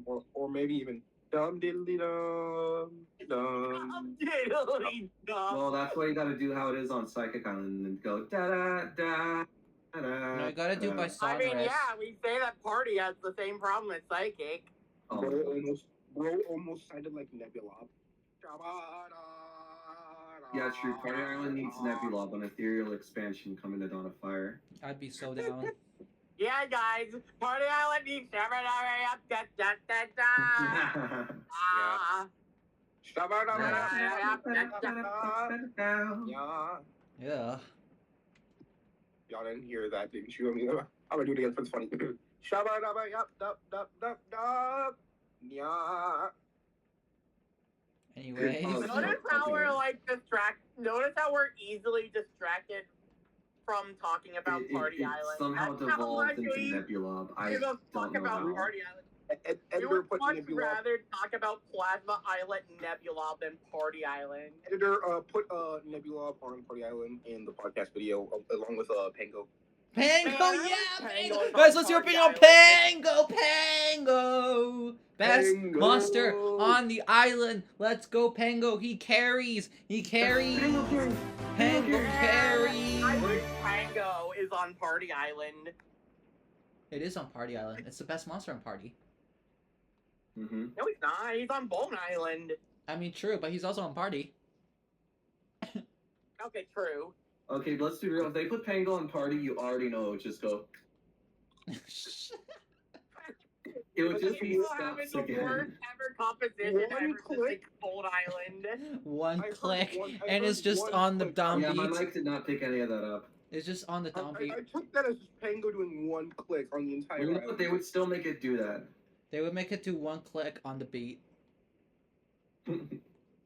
C: or maybe even dum diddly dum dum.
D: Diddly-dum.
A: Well, that's why you gotta do how it is on Psychic Island and go da da da da da.
B: No, you gotta do by
D: I
B: sonorous.
D: mean, yeah, we say that Party has the same problem as Psychic.
A: Oh,
C: Bro almost sounded like Nebula.
A: yeah, true. Party Island needs Nebula, an ethereal expansion coming to Dawn of Fire.
B: I'd be so down.
D: Yeah, guys, Party Island needs da da da da da. Ah.
C: Yeah.
B: Yeah.
C: Y'all didn't hear that, didn't you? I mean, I'm gonna do it again, 'cause it's funny. Yeah.
B: Anyways.
A: Oh,
D: Notice how we're like Notice how we're easily distracted from talking about Party Island.
A: Somehow
D: That's how
A: devolved
D: much
A: into
D: we
A: Nebula. I
D: give a
A: don't
D: fuck
A: know
D: about
A: how.
D: Party Island. We
C: Editor
D: would
C: put
D: much
C: Nebula.
D: rather talk about Plasma Island Nebula than Party Island.
C: Editor put Nebula on Party Island in the podcast video along with Pango.
B: Pango,
D: Man,
B: yeah,
D: Pango
B: Pango.
D: is
B: Guys,
D: on
B: let's hear
D: Party
B: opinion on
D: Island.
B: Pango. Best
C: Pango.
B: monster on the island. Let's go, Pango. He carries.
A: Pango carries.
B: Pango
D: I
B: carries.
D: wish Pango is on Party Island.
B: It is on Party Island. It's the best monster on Party.
A: Mm-hmm.
D: No, he's not. He's on Bone Island.
B: I mean, true, but he's also on Party.
D: Okay, true.
A: Okay, let's be real. If they put Pango on Party, you already know it would just go. It would just be
D: People having
A: steps
D: the
A: again.
D: worst ever composition
C: One
D: ever to
C: click.
D: pick Bone Island.
B: One
C: I heard
B: click,
C: one- I
B: and it's
C: heard
B: just
C: one
B: on the
C: click.
B: down
A: Yeah, my
B: beat.
A: mic did not pick any of that up.
B: It's just on the down beat.
C: I took that as Pango doing one click on the entire
A: You know what?
C: island.
A: They would still make it do that.
B: They would make it to one click on the beat.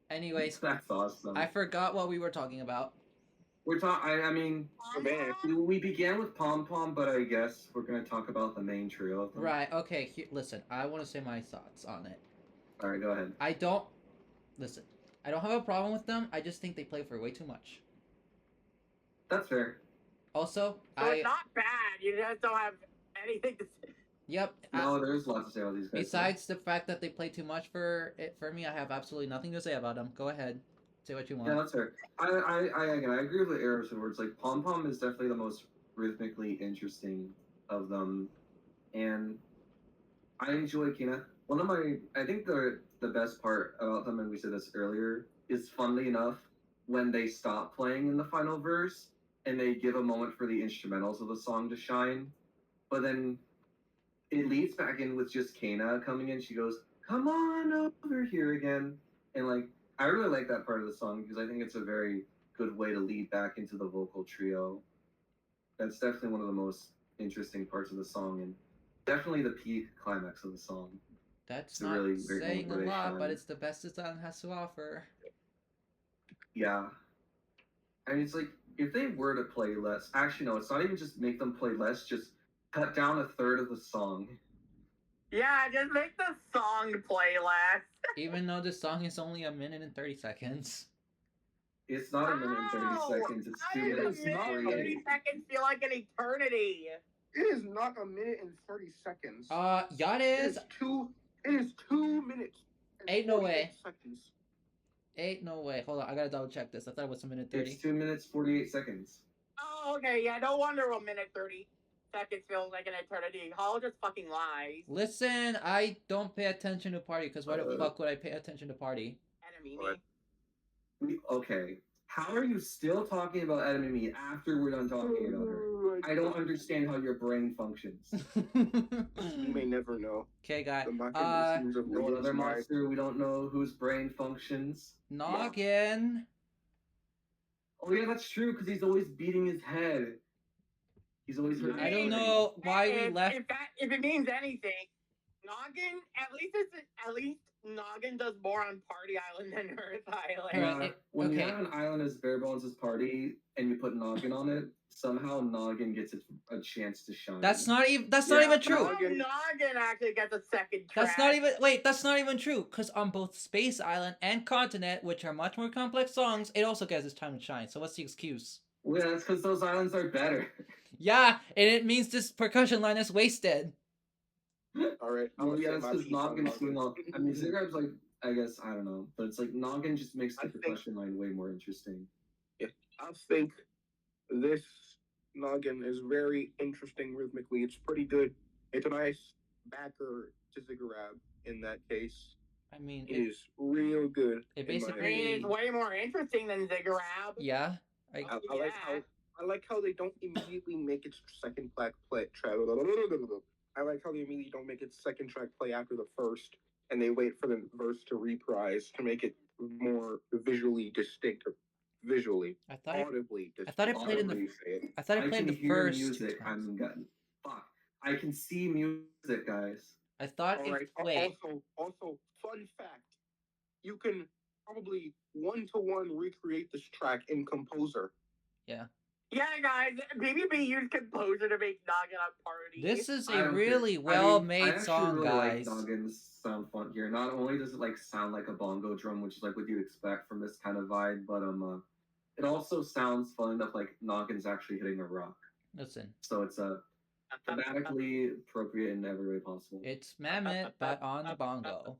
B: Anyways,
A: That's awesome.
B: I forgot what we were talking about.
A: We're talking. I mean,
C: So bad.
A: we began with Pom Pom, but I guess we're gonna talk about the main trio of them.
B: Right, okay, listen, I want to say my thoughts on it.
A: All right, go ahead.
B: I don't have a problem with them, I just think they play for way too much.
A: That's fair.
B: Also,
D: So it's not bad. You just don't have anything to say.
B: Yep,
A: No, there's lots to say about these guys.
B: besides the fact that they play too much for me, I have absolutely nothing to say about them. Go ahead, say what you want.
A: Yeah, that's fair. I agree with what Arrow said. Where it's like Pom Pom is definitely the most rhythmically interesting of them, and I enjoy Kina. I think the best part about them, and we said this earlier, is funnily enough when they stop playing in the final verse and they give a moment for the instrumentals of the song to shine, but then it leads back in with just Kana coming in. She goes, "Come on over here again," and like I really like that part of the song because I think it's a very good way to lead back into the vocal trio. That's definitely one of the most interesting parts of the song, and definitely the peak climax of the song.
B: That's
A: It's a
B: not
A: really great
B: saying a
A: moment where they
B: lot, but
A: shine.
B: it's the best this island has to offer.
A: Yeah. I mean, it's like, if they were to play less, actually, no, it's not even just make them play less, just cut down a third of the song.
D: Yeah, just make the song play less.
B: Even though the song is only 1:30 seconds.
A: It's not a minute and 30
D: Wow!
A: seconds, it's 2
D: Why does
A: minutes
D: a
A: and
D: minute and 30
A: 48.
D: seconds feel like an eternity?
C: It is not a minute and 30 seconds.
B: Yeah, it is.
C: It is 2 minutes. and
B: Ain't no
C: 48
B: way.
C: Seconds.
B: Ain't no way. Hold on, I gotta double check this. I thought it was 1:30.
A: It's 2 minutes, 48 seconds.
D: Oh, okay, yeah, no wonder 1 minute 30 seconds feels like an eternity. Hall just fucking lies.
B: Listen, I don't pay attention to Party, because why the fuck would I pay attention to Party?
D: Enemy
C: What?
A: Okay. How are you still talking about Enemy after we're done talking about her? I don't understand how your brain functions.
C: You may never know.
B: Okay, guy.
C: The mechanisms of
A: No
C: Lincoln's
A: other
C: mind.
A: monster, we don't know whose brain functions.
B: Noggin.
A: Oh yeah, that's true, because he's always beating his head. He's always hurting
B: I
A: his
B: don't
A: brain.
B: know why we left.
D: If it means anything, Noggin, at least Noggin does more on Party Island than Earth Island.
B: Alright,
A: Yeah, when you
B: okay.
A: have an island as bare bones as Party and you put Noggin on it, somehow Noggin gets a chance to shine.
B: That's not even. That's
A: Yeah,
B: not even true.
C: Noggin-
D: Noggin actually gets a second track.
B: That's not even. Wait, that's not even true. Because on both Space Island and Continent, which are much more complex songs, it also gets its time to shine. So what's the excuse?
A: Well, yeah, that's because those islands are better.
B: Yeah, and it means this percussion line is wasted.
C: All right. I'm
A: Well,
C: gonna
A: yeah,
C: say
A: it's
C: my
A: because
C: piece on
A: Noggin's doing
C: Noggin.
A: all. I mean, Zigrab's like, I guess I don't know, but it's like Noggin just makes the
C: I think-
A: percussion line way more interesting.
C: I think this Noggin is very interesting rhythmically. It's pretty good. It's a nice backer to Zigarab in that case.
B: I mean,
C: It is real good.
B: it
C: in my
D: I mean,
B: basically-
D: it's way more interesting than Zigarab.
B: yeah.
C: I like how they don't immediately make its second track play. I like how they immediately don't make its second track play after the first, and they wait for the verse to reprise to make it more visually distinct, or visually
B: I thought it,
C: audibly
B: I
C: distinct.
B: thought it played in
C: however
B: the-
C: you say it.
B: I thought it
A: I
B: played
A: can
B: the
A: hear
B: first two
A: music.
B: times.
A: I'm getting fuck. I can see music, guys.
B: I thought
C: All right.
B: it played.
C: Also, fun fact: you can probably 1-to-1 recreate this track in Composer.
B: Yeah.
D: Yeah, guys, BBB used Composer to make Noggin a party.
B: This is
A: I
B: a
A: don't care.
B: really
A: I mean,
B: well-made
A: I actually
B: song,
A: really
B: guys.
A: like Noggin's sound fun here. Not only does it like sound like a bongo drum, which is like what you expect from this kind of vibe, but it also sounds fun enough like Noggin's actually hitting a rock.
B: Listen,
A: So it's thematically appropriate in every way possible.
B: it's Mammoth, but on the bongo.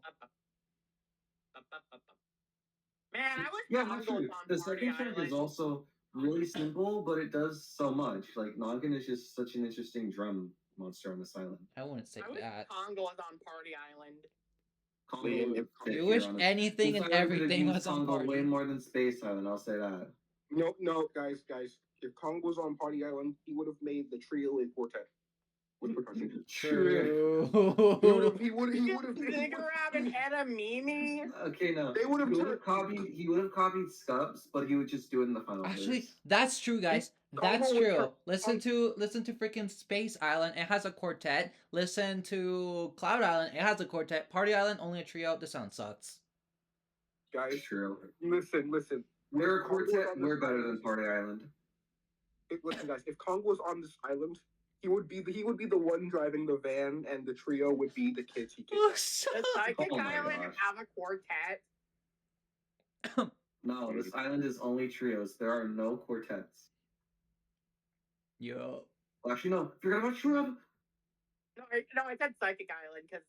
D: Man, I wish
A: Yeah,
D: Congo
A: that's
D: was
A: true.
D: on
A: The
D: Party
A: second track
D: Island.
A: is also really simple, but it does so much. Like Noggin is just such an interesting drum monster on this island.
B: I wouldn't say
D: I wish
B: that.
D: Congo was on Party Island.
A: Congo
C: Yeah,
A: would fit
B: You
A: here
B: wish
A: on it.
B: anything
A: This
B: and
A: island could have
B: everything
A: used
B: was on
A: Congo way
B: Party.
A: more than Space Island. I'll say that.
C: No, guys. If Kong was on Party Island, he would have made the trio a quartet with percussion.
B: True.
C: He would have.
D: Zigarab and Edamimi.
A: Okay, no.
C: They would have
A: He would
C: turned.
A: have copied. He would have copied Scups, but he would just do it in the final
B: Actually,
A: verse.
B: that's true, guys. That's
C: Congo would
B: true.
C: turn-
B: Listen to freaking Space Island. It has a quartet. Listen to Cloud Island. It has a quartet. Party Island only a trio. The sound sucks.
C: Guys,
A: True.
C: listen.
A: We're a
C: Congo was
A: quartet.
C: on
A: We're
C: this
A: better
C: island.
A: than Party Island.
C: Listen, guys. If Kong was on this island, he would be the one driving the van, and the trio would be the kids he kidnapped.
D: Does Psychic
A: Oh my
D: Island
A: gosh.
D: have a quartet?
A: No, this island is only trios. There are no quartets.
B: Yo.
A: Well, actually, no. Forgot about Shrub.
D: No, I said Psychic Island because,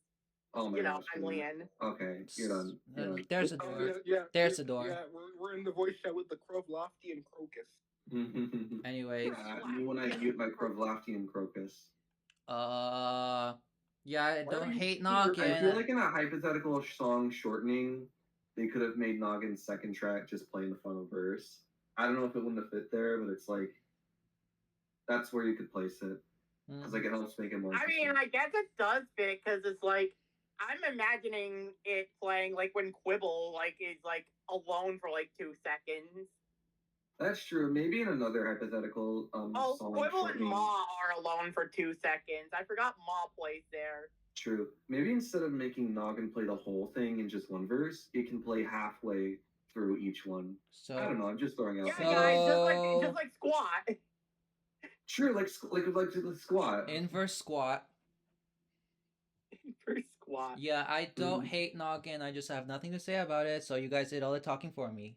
A: Oh my
D: you know,
A: gosh.
D: I'm Leanne.
A: Okay, you're done. You're done.
B: There's a
C: Oh,
B: door.
C: yeah.
B: There's the door.
C: Yeah, we're in the voice chat with the Krovlofty and Crocus.
B: Anyways,
A: me when I mute my Krovlafty and Crocus.
B: yeah, I
C: Why are
B: don't
C: you
B: hate
C: here?
A: I feel
B: Noggin.
A: like in a hypothetical song shortening, they could have made Noggin's second track just playing the final verse. I don't know if it wouldn't have fit there, but it's like that's where you could place it because like it helps make it more.
D: I mean, I guess it does fit because it's like I'm imagining it playing like when Quibble like is like alone for like 2 seconds.
A: That's true. Maybe in another hypothetical
D: Oh,
A: song
D: Quibble and
A: shortening.
D: Ma are alone for 2 seconds. I forgot Ma plays there.
A: True. Maybe instead of making Noggin play the whole thing in just one verse, it can play halfway through each one. I don't
B: So
A: know. I'm just throwing out.
D: Yeah,
A: things.
D: guys, just like Squat.
A: True, like the squat.
B: inverse squat.
D: For Squat.
B: Yeah, I don't
A: Mhm.
B: hate Noggin. I just have nothing to say about it. So you guys did all the talking for me.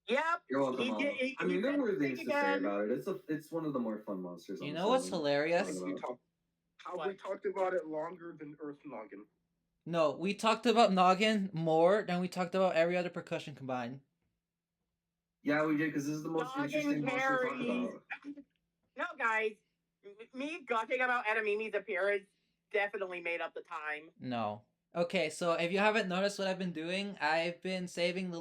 D: Yep.
A: You're welcome.
D: He
A: Mom.
D: did- he-
A: I mean,
D: he
A: there
D: did
A: were
D: the
A: things
D: thing
A: to say
D: again.
A: about it. It's one of the more fun monsters.
B: You
A: on
B: know
A: this
B: what's
A: island.
B: hilarious?
C: We talked about it longer than Earth Noggin.
B: No, we talked about Noggin more than we talked about every other percussion combined.
A: Yeah, we did because this is the most
D: Noggin
A: interesting monster to talk
D: carries.
A: about.
D: No, guys. Me gushing about Edamimi's appearance definitely made up the time.
B: No. Okay, so if you haven't noticed what I've been doing, I've been saving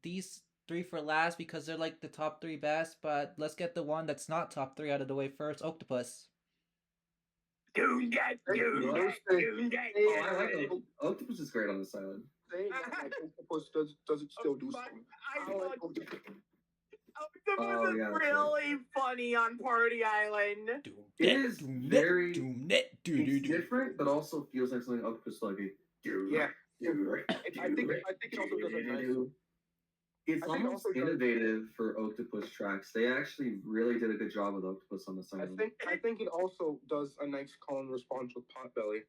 B: these three for last because they're like the top three best, but let's get the one that's not top three out of the way first, Octopus.
D: Doom dead, doom dead, doom dead.
A: Oh, I like Octopus is great on this island.
C: Saying that like Octopus does it still do something?
D: I
C: I like
D: thought
C: Octopus.
D: Octopus
A: Oh,
D: is
A: yeah, that's
D: really funny on Party Island.
A: It is very it's different, but also feels like something Octopus like a do.
C: Yeah.
A: Do.
C: I think it also does it nice.
A: It's
C: I think it
A: almost
C: also does-
A: innovative for Octopus tracks. They actually really did a good job with Octopus on this island.
C: I think it also does a nice call and response with Potbelly.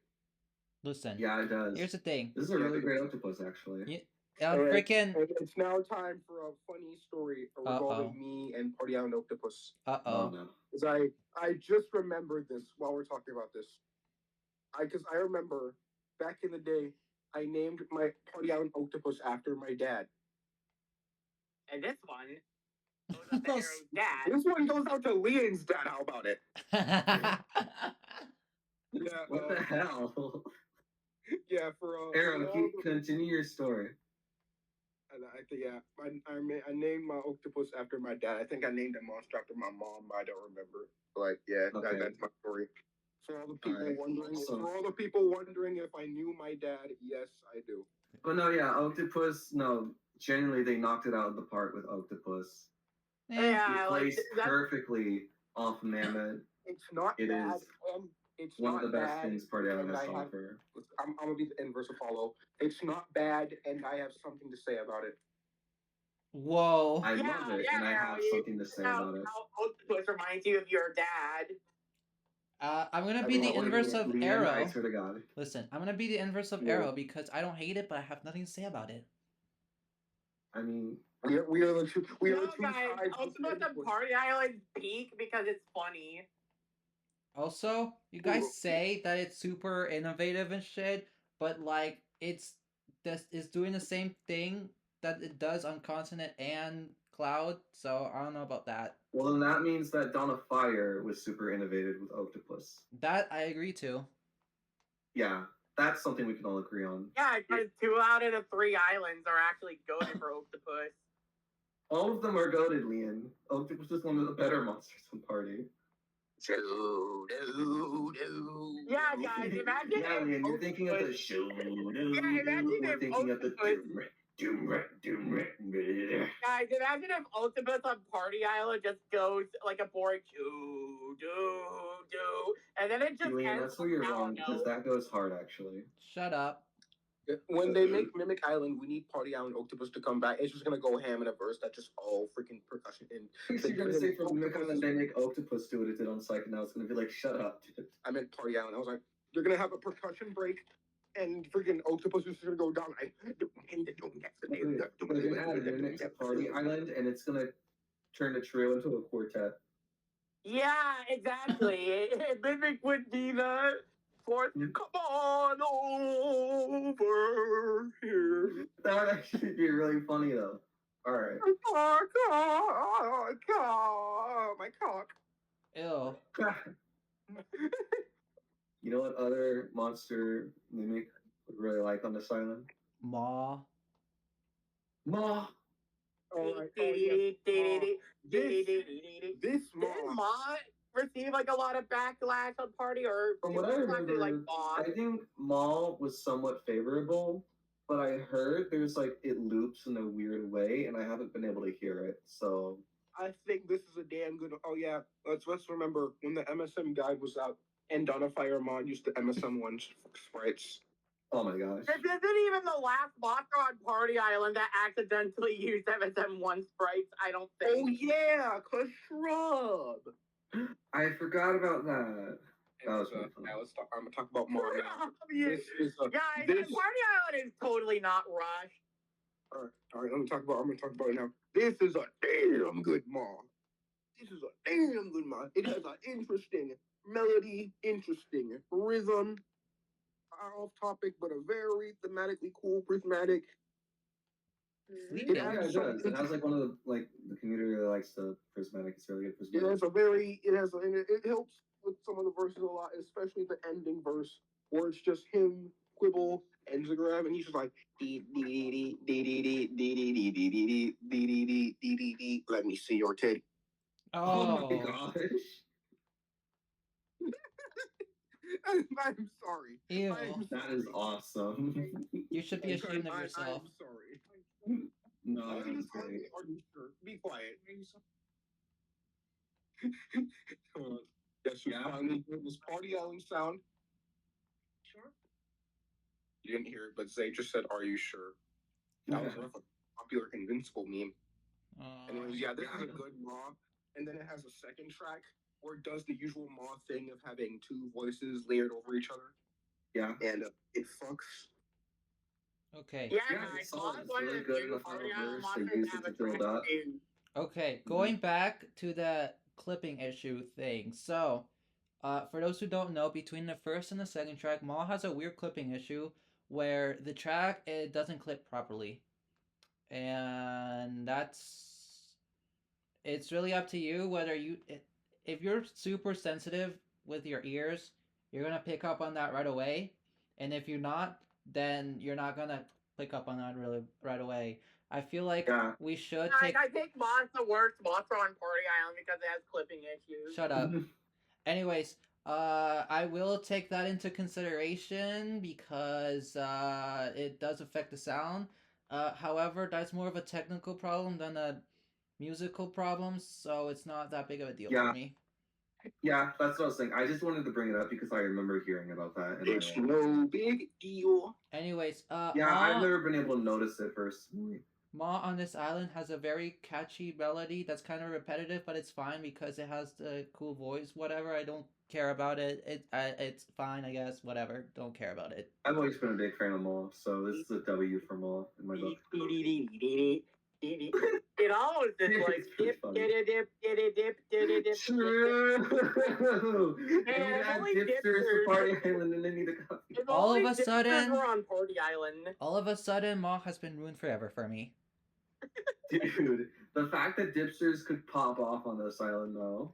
B: Listen,
A: Yeah, it does.
B: here's the thing.
A: This is a really great Octopus, actually.
B: Yeah.
C: Alright,
B: Freaking.
C: and it's now time for a funny story regarding me and Party Island Octopus.
B: Uh oh.
A: no.
C: Because I just remembered this while we're talking about this. Because I remember back in the day, I named my Party Island Octopus after my dad.
D: And this one goes out to Arrow's dad.
C: This one goes out to Leon's dad. How about it? Yeah.
A: What the hell?
C: Yeah. For
A: Aaron, continue your story.
C: And I think I named my octopus after my dad. I think I named a monster after my mom. I don't remember. But yeah,
A: Okay.
C: that's my story. For all the people
A: Alright,
C: wondering,
A: awesome.
C: for all the people wondering if I knew my dad, yes, I do.
A: But no, yeah, Octopus. No, genuinely, they knocked it out of the park with Octopus.
D: Yeah,
A: It
D: like
A: plays
D: that's
A: perfectly off Mammoth.
C: It's not
A: It
C: bad.
A: is
C: It's
A: one
C: not
A: of the best
C: bad,
A: things Party Island
C: and
A: has
C: I
A: to
C: have-
A: offer.
C: I'm gonna be the inverse of Apollo. It's not bad, and I have something to say about it.
B: Whoa.
A: I love it, and I have something to say about it.
D: How Octopus reminds you of your dad.
B: I'm gonna
C: I
B: be
C: mean,
B: the inverse of
A: Leon,
B: Arrow.
A: I swear to God.
B: Listen, I'm gonna be the inverse of
A: Yeah.
B: Arrow because I don't hate it, but I have nothing to say about it.
A: I mean,
C: We are the two. We are
D: No,
C: the two
D: guys,
C: sides. of the
D: Octopus
C: same
D: on
C: coin.
D: Party Island peak because it's funny.
B: Also, you guys say that it's super innovative and shit, but like it's doing the same thing that it does on Continent and Cloud, so I don't know about that.
A: well, then that means that Dawn of Fire was super innovative with Octopus.
B: That I agree to.
A: Yeah, that's something we can all agree on.
D: Yeah, because 2 out of the 3 islands are actually goaded for Octopus.
A: All of them are goated, Leon. Octopus is one of the better monsters in Party.
D: Yeah, guys, imagine
A: Yeah,
D: if
A: Leon, you're thinking of the
D: Octopus-
A: show.
D: imagine
A: We're
D: if
A: thinking of the
D: Octopus- Guys, imagine if Octopus on Party Island just goes like a boring do, and then it just
A: Leon,
D: ends
A: that's where you're
D: with
A: wrong
D: Alno.
A: because that goes hard actually.
B: Shut up.
C: When they make Mimic Island, we need Party Island Octopus to come back. It's just gonna go ham in a verse that's just all freaking percussion in.
A: You're gonna say from Mimic Island they make Octopus do what it did on Psych, and now it's gonna be like, shut up, dude.
C: I meant Party Island. I was like, you're gonna have a percussion break, and freaking Octopus is just gonna go down.
A: They're gonna add a Mimic to Party Island, and it's gonna turn the trio into a quartet.
D: Yeah, exactly. Mimic would be the fourth. Come on over here.
A: That would actually be really funny though. Alright.
C: My cock.
B: Ew.
A: You know what other monster Mimic would really like on this island?
B: Maw.
A: Maw!
C: Alright,
D: Did
C: this
D: Ma receive like a lot of backlash on Party, or
A: From
D: did
A: what I
D: people actually like
A: remember,
D: Ma?
A: I think Maul was somewhat favorable, but I heard there's like it loops in a weird way, and I haven't been able to hear it. So
C: I think this is a damn good. Oh yeah, let's remember when the MSM guide was out and Dawn of Fire mod used the MSM ones sprites.
A: oh my gosh.
D: This isn't even the last monster on Party Island that accidentally used MSM1 sprites, I don't think.
C: Oh yeah, cause Shrub.
A: I forgot about that. That was
C: And,
A: really funny.
C: I'm gonna talk about Maul now.
D: Yeah.
C: This is
D: Guys,
C: this.
D: Party Island is totally not rushed.
C: All right. I'm gonna talk about it now. This is a damn good Maul. This is a damn good Maul. It has an interesting melody, interesting rhythm. Off topic, but a very thematically cool, prismatic.
B: Sleeping.
A: Yeah, it does. It has like one of the the community really likes the prismatic. It's really good
C: It
A: prismatic.
C: has a very, it has, and it helps with some of the verses a lot, especially the ending verse where it's just him, Quibble, and Ziggurat, and he's just like dee dee dee dee dee dee dee dee dee dee dee dee dee dee dee dee. Let me see your titty.
A: Oh my
B: Oh.
A: gosh.
C: I'm sorry.
B: Ew.
A: That is awesome.
B: You should be ashamed of yourself.
C: I'm sorry.
A: No,
C: Are
A: that
C: you
A: was great.
C: sure? Be quiet. Come on. Yes, you
A: Yeah.
C: finally heard this Party Island sound. Sure. You didn't hear it, but Zay just said, "Are you sure?" That was a popular Invincible meme. And it was, yeah, this is a good Maw. And then it has a second track where it does the usual Maw thing of having two voices layered over each other.
A: Yeah.
C: And it fucks.
B: Okay.
D: Yeah,
A: Yeah,
D: guys,
A: it's solid.
D: Maw's
A: It's
D: one of
A: really
D: the
A: good in
D: few
A: the final
D: Party Island
A: verse. They
D: monsters
A: used
D: that
A: it
D: have
A: to
D: a
A: build
D: track
A: up.
D: tune.
B: Okay, going back to the clipping issue thing. So, For those who don't know, between the first and the second track, Maul has a weird clipping issue where the track it doesn't clip properly, and it's really up to you whether if you're super sensitive with your ears, you're gonna pick up on that right away, and if you're not, then you're not gonna pick up on that really right away. I feel like
A: Yeah.
B: we should
D: Guys,
B: take.
D: I think Moss the worst monster on Party Island because it has clipping issues.
B: Shut up. Anyways, I will take that into consideration because it does affect the sound. However, that's more of a technical problem than a musical problem, so it's not that big of a deal
A: Yeah.
B: for me.
A: Yeah, that's what I was saying. I just wanted to bring it up because I remember hearing about that. And
C: It's no big deal.
B: Anyways,
A: yeah, I've never been able to notice it personally.
B: Ma on this island has a very catchy melody that's kind of repetitive, but it's fine because it has the cool voice. Whatever, I don't care about it. It's fine, I guess. Whatever, don't care about it.
A: I've always been a big fan of Maul, so this is a W for Maul in my book.
D: It always is like
A: It's pretty
D: dip,
A: funny.
D: dip, dip, dip, dip, dip.
A: True. And
D: Man,
A: you add
D: only
A: dipsters to
D: dipsters.
A: Party Island, and then need a copy.
D: If
B: All of
D: only
B: a
D: dipsters
B: sudden-
D: were on Party Island.
B: All of a sudden, Ma has been ruined forever for me.
A: Dude, the fact that dipsters could pop off on this island, though.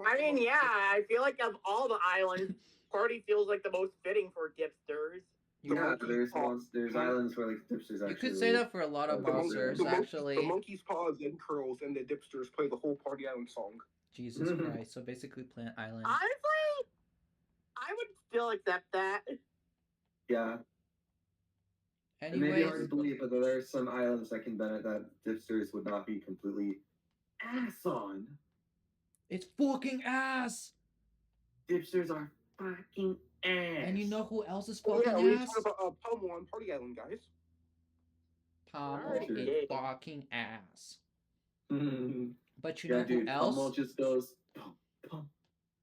D: I mean, yeah, I feel like of all the islands, Party feels like the most fitting for dipsters.
B: You,
A: Yeah,
C: monkey
A: there's islands where like dipsters actually.
B: you could say that for a lot of
A: The monkey-
B: monsters,
A: the
B: actually.
C: The monkey's paws and curls and the dipsters play the whole Party Island song.
B: Jesus Christ! So basically, Plant Island.
D: Honestly, I would still accept that.
A: Yeah, it may be
B: Anyways,
A: hard to believe, but there are some islands that can benefit that dipsters would not be completely ass on.
B: it's fucking ass.
A: Dipsters are fucking ass.
B: And you know who else is
C: Oh,
B: fucking
C: yeah, we
B: ass?
C: talked about Pomo on Party Island, guys.
B: Pommel
D: Already
B: is
D: did.
B: fucking ass.
A: Mhm.
B: But you
A: Yeah,
B: know
A: dude,
B: who else?
A: Pummel just goes. Pum, pum,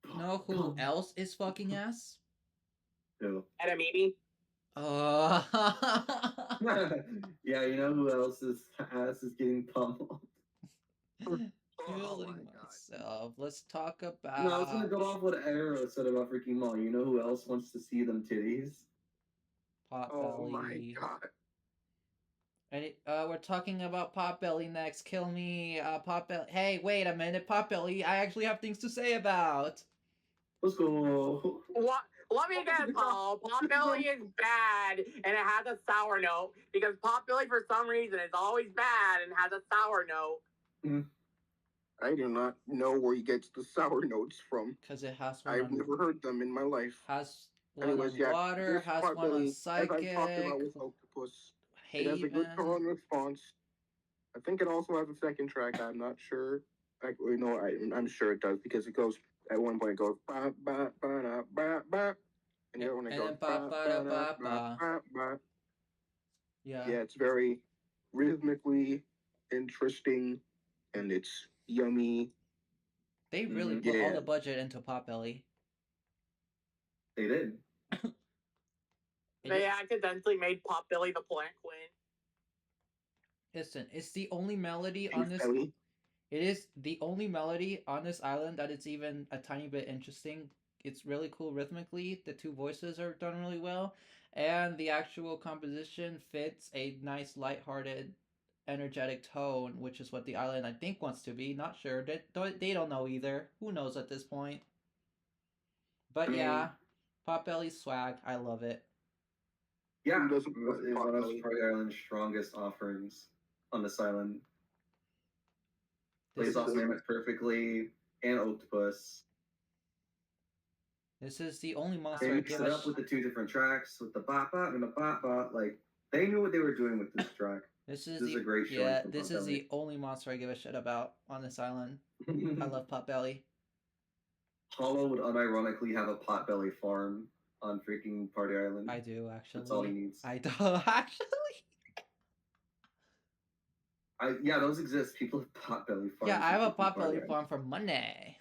A: pum,
B: Know who
A: pum.
B: else is fucking ass?
A: Who?
D: And a maybe.
A: Yeah, you know who else's ass is getting pummeled?
B: Killing
C: Oh my God.
B: myself. Let's talk about.
A: No, I was gonna go off what Arrow said about freaking Maul. You know who else wants to see them titties?
C: Oh my
B: Potbelly.
C: God.
B: And we're talking about Potbelly next. Kill me, Potbelly. Hey, wait a minute, Potbelly. I actually have things to say about.
A: Let's go.
D: What? Let me guess, Paul. Potbelly is bad, and it has a sour note because Potbelly, for some reason, is always bad and has a sour note.
C: I do not know where he gets the sour notes from.
B: Because it has one
C: I've
B: on,
C: never heard them in my life.
B: has one
C: Anyways,
B: on
C: yeah,
B: water,
C: this
B: has one
C: Potbelly,
B: on
C: as I talked
B: psychic,
C: about with Octopus, it has a
B: Haven.
C: good tone and response. I think it also has a second track. I'm not sure. Actually, no, I'm sure it does because it goes at one point it goes ba ba ba da ba ba, and the other one it
B: And
C: goes
B: then ba ba da ba ba.
C: ba ba.
B: Yeah.
C: Yeah, it's very rhythmically interesting, and it's yummy.
B: They really
A: Mhm.
B: put all
C: Yeah.
B: the budget into Potbelly.
A: They did.
D: They accidentally made Potbelly the plant queen.
B: Listen, it's the only melody on this.
C: Belly.
B: It is the only melody on this island that is even a tiny bit interesting. It's really cool rhythmically. The two voices are done really well, and the actual composition fits a nice, lighthearted, energetic tone, which is what the island I think wants to be. Not sure. They don't know either. Who knows at this point? But yeah, Potbelly's swag. I love it.
A: Yeah,
C: Who doesn't
A: it's
C: love
A: one of
C: Potbelly?
A: Party Island's strongest offerings on this island.
B: This
A: Plays off
B: is,
A: Mammoth perfectly and Octopus.
B: this is the only
A: They
B: monster I
A: mixed
B: give
A: it
B: a
A: up with the two different tracks, with the bop bop and the bop bop. Like they knew what they were doing with this track.
B: This is
A: This is
B: the
A: a great showing
B: yeah.
A: from
B: This is
A: Potbelly.
B: the only monster I give a shit about on this island. I love Potbelly.
A: Hollow would unironically have a Potbelly farm on freaking Party Island.
B: I do actually.
A: That's all he needs.
B: I do actually.
A: Yeah, those exist. People have Potbelly farms.
B: Yeah, I have a
A: in freaking Party
B: Potbelly
A: Island.
B: farm for money.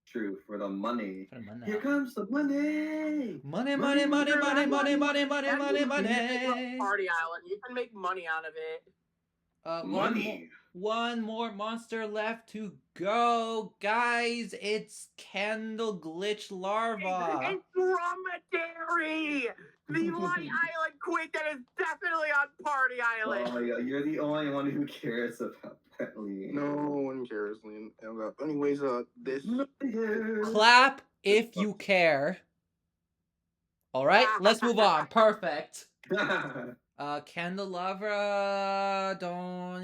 A: True, for the money.
B: For the money.
A: Here comes the money.
B: Money, money, money, money, money, money, money,
D: That's
B: money,
D: the beauty of
B: money.
D: Party Island. You can make money out of it.
A: Money.
B: One more monster left to go, guys. It's Candle Glitch Larva.
D: It's Dromedary! The Light Island Queen that is definitely on Party Island!
A: Oh, yeah, you're the only one who cares about that, Lee.
C: No one cares, Liam. Anyways, this.
B: Clap if you care. All right, let's move on. Perfect. Candelabra, don't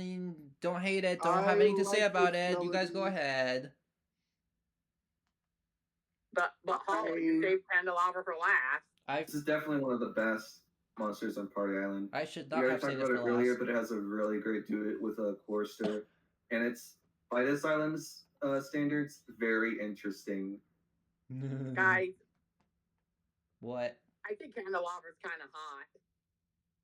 B: hate it. Don't have
C: I
B: anything to say
C: like
B: about
C: its
B: it. You guys go
C: melody.
B: ahead.
D: But Holly, you saved Candelabra for last.
A: This is definitely one of the best monsters on Party Island.
B: I should
A: We
B: not
A: already
B: have
A: talked
B: said this
A: about
B: for
A: it earlier,
B: last.
A: but it has a really great duet with a chorister, and it's by this island's standards very interesting.
D: Guys,
B: What?
D: I think Candelabra's kind of hot.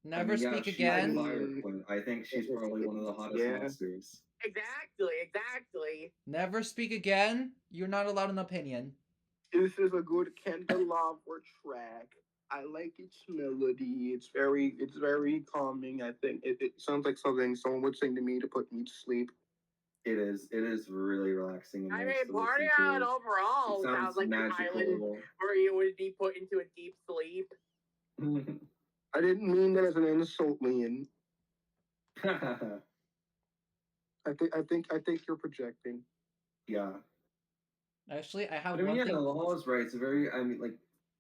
B: Never
A: I mean, yeah,
B: speak
A: she's
B: again.
A: a fire queen. I think she's probably one of the hottest
C: Yeah.
A: monsters.
D: Exactly.
B: Never speak again. You're not allowed an opinion.
C: This is a good Candelabra track. I like its melody. It's very calming. I think it sounds like something someone would sing to me to put me to sleep.
A: It is really relaxing. And
D: I
A: nice
D: mean,
A: to
D: Party
A: listen to.
D: Island overall
A: It
D: sounds like an island
A: magical.
D: where you would be put into a deep sleep.
C: I didn't mean that as an insult, Liam. I think you're projecting.
A: Yeah.
B: Actually, I have
A: But I mean,
B: one
A: yeah,
B: thing.
A: Law is right. It's very, I mean, like,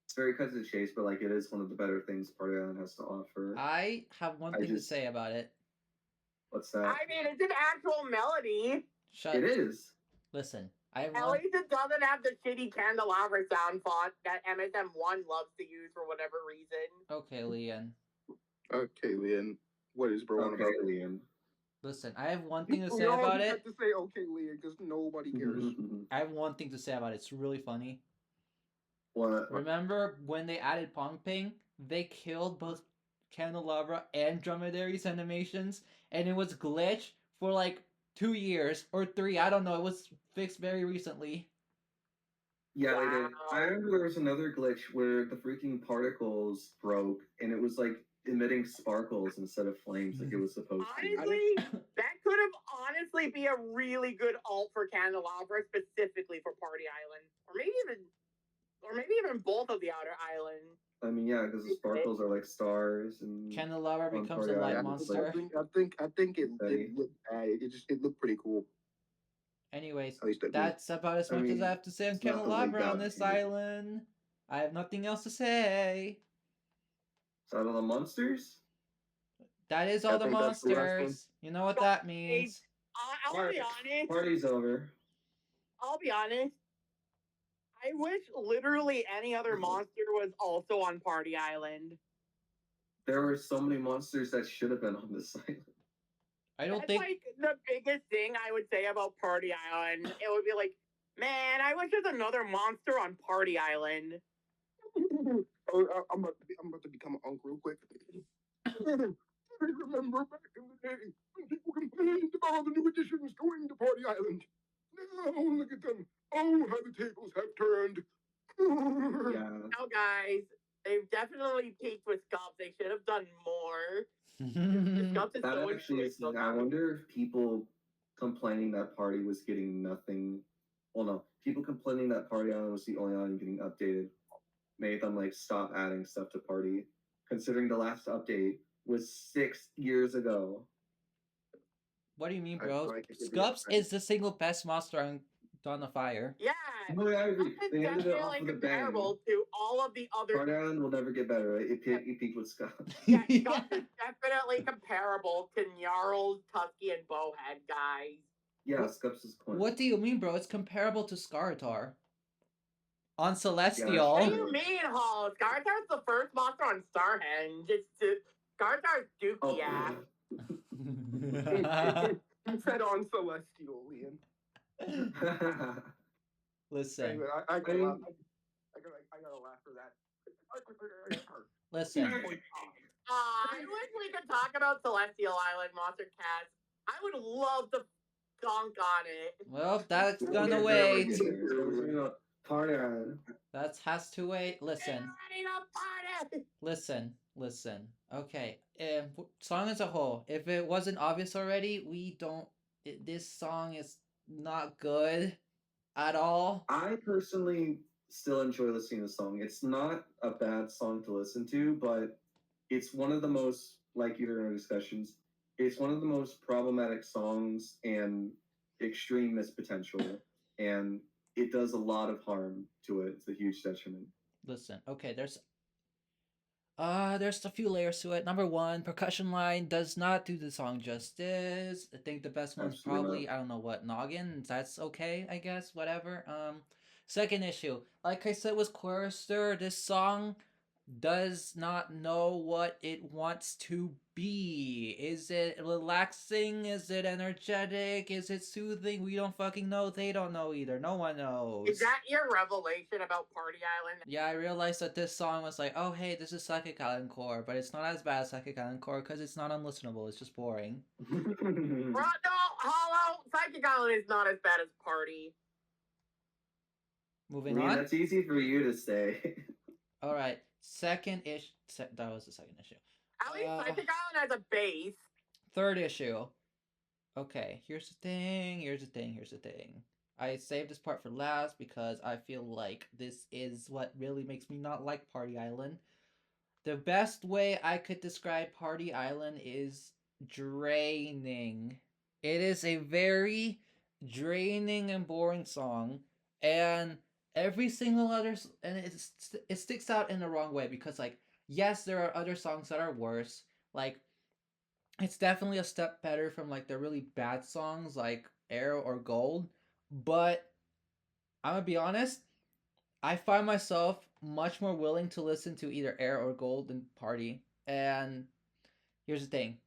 A: it's very cut to the chase, but like, it is one of the better things Party Island has to offer.
B: I have one
A: I
B: thing to
A: just-
B: say about it.
A: What's that?
D: I mean, it's an actual melody.
B: Shut.
A: It is.
B: Listen, I have
D: At
B: one.
D: least it doesn't have the shitty Candelabra sound font that MSM1 loves to use for whatever reason.
B: Okay, Leon.
C: Okay, Liam. What is bro on
A: Okay,
C: about?
A: Liam.
B: Listen, I have one thing to say
C: You all
B: about
C: just
B: it.
C: have to say okay, Liam, because nobody cares.
B: I have one thing to say about it. It's really funny.
A: What?
B: Remember when they added Pong Ping? They killed both Candelabra and Dromedary's animations, and it was glitch for like 2 years or 3. I don't know. It was fixed very recently.
A: Yeah, they did.
D: Wow.
A: I remember there was another glitch where the freaking particles broke, and it was like emitting sparkles instead of flames, like it was supposed to.
D: Honestly, that could have honestly be a really good alt for Candelabra, specifically for Party Island, or maybe even both of the outer islands.
A: I mean, yeah, because the sparkles are like stars, and
B: Candelabra
A: on
B: becomes a
A: Party
B: light
A: Island,
B: monster.
C: I think it looked bad. It looked pretty cool.
B: Anyways,
C: At least at me.
B: that's about as
A: I
B: much as
A: mean,
B: I have to say on
A: it's not the leaked
B: Candelabra on
A: out
B: this
A: image.
B: island. I have nothing else to say.
A: Is that all the monsters?
B: That is all
C: I
B: the
C: think that's the last one.
B: monsters. You know what that means.
D: I'll be honest.
A: Party's over.
D: I'll be honest. I wish literally any other monster was also on Party Island.
A: There were so many monsters that should have been on this island.
B: I don't
D: That's
B: think.
D: like the biggest thing I would say about Party Island. It would be like, man, I wish there's another monster on Party Island.
C: I'm about to become an uncle real quick. I remember back in the day when people complained about all the new additions going to Party Island. Now look at them. Oh, how the tables have turned.
A: Yeah.
D: Now, guys, they've definitely peaked with Scuff. They should have done more. Scuff is
A: That
D: so
A: actually is.
D: influential.
A: I wonder if people complaining that Party was getting nothing. Well, no, people complaining that Party Island was the only island getting updated made them like stop adding stuff to Party, considering the last update was 6 years ago.
B: What do you mean,
C: I
B: bro?
C: like it.
B: Scups is the single best monster on Dawn of Fire.
D: Yeah.
A: No, I agree.
D: It's
A: They ended it off
D: definitely
A: with a bang.
D: comparable to all of the other.
A: Party Island will never get better. Right? It peaked with Scott.
D: Yeah, Scuff is definitely comparable to Gnarls, Tusky, and Bowhead, guys.
A: Yeah, Scups is cool.
B: What do you mean, bro? It's comparable to Skaratar. On
D: What
B: Celestial.
D: do you mean, Hall? Scartar's the first monster on Starhenge. Scartar's dookie ass.
C: You said on Celestial, Liam.
B: Listen,
C: Anyway, I gotta laugh for that.
B: listen.
D: I wish we could talk about Celestial Island Monstercast. I would love to dunk on it.
B: Well, that's
A: We'll
B: gonna
A: get there when we
B: wait.
A: get there. So, Party Island.
B: That has to wait. Listen.
D: Get ready to party!
B: Listen. Okay. Song as a whole, if it wasn't obvious already, this song is not good at all.
A: I personally still enjoy listening to the song. It's not a bad song to listen to, but it's one of the most, like either in our discussions, it's one of the most problematic songs and extreme missed potential, and it does a lot of harm to it. It's a huge detriment.
B: Listen, okay, there's a few layers to it. Number one, percussion line does not do the song justice. I think the best one's
A: Absolutely
B: probably
A: not.
B: I don't know what, Noggin. That's okay, I guess. Whatever. Second issue, like I said with Chorister, this song does not know what it wants to be. Is it relaxing? Is it energetic? Is it soothing? We don't fucking know. They don't know either. No one knows.
D: Is that your revelation about Party Island?
B: Yeah, I realized that this song was like, oh hey, this is Psychic Island Core, but it's not as bad as Psychic Island Core because it's not unlistenable. It's just boring.
D: No, Hollow, Psychic Island is not as bad as Party.
A: I
B: Moving
A: mean,
B: on.
A: that's easy for you to say.
B: All right, second issue. That was the second issue.
D: At least Psychic Island has a base.
B: Third issue. Okay, here's the thing. I saved this part for last because I feel like this is what really makes me not like Party Island. The best way I could describe Party Island is draining. It is a very draining and boring song, and every single and it sticks out in the wrong way because like yes, there are other songs that are worse. Like it's definitely a step better from like the really bad songs like Arrow or Gold, but I'm gonna be honest, I find myself much more willing to listen to either Arrow or Gold than Party. And here's the thing.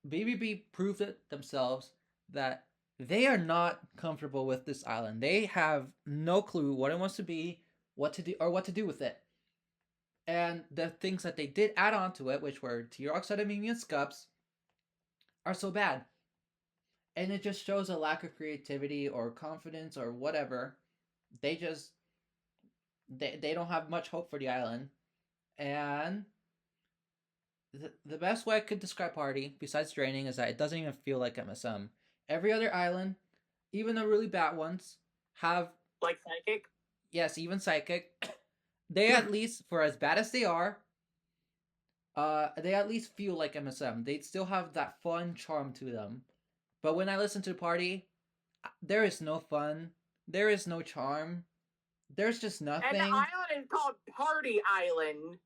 B: BBB proved it themselves that they are not comfortable with this island. They have no clue what it wants to be, what to do, or what to do with it. And the things that they did add on to it, which were T-Roxide and Mimi and Scups, are so bad. And it just shows a lack of creativity or confidence or whatever. They just they don't have much hope for the island. And the best way I could describe Party, besides draining, is that it doesn't even feel like MSM. Every other island, even the really bad ones, have
D: like Psychic.
B: Yes, even Psychic. They at least, for as bad as they are, they at least feel like MSM. They still have that fun charm to them. But when I listen to Party, there is no fun. There is no charm. There's just nothing.
D: And the island is called Party Island.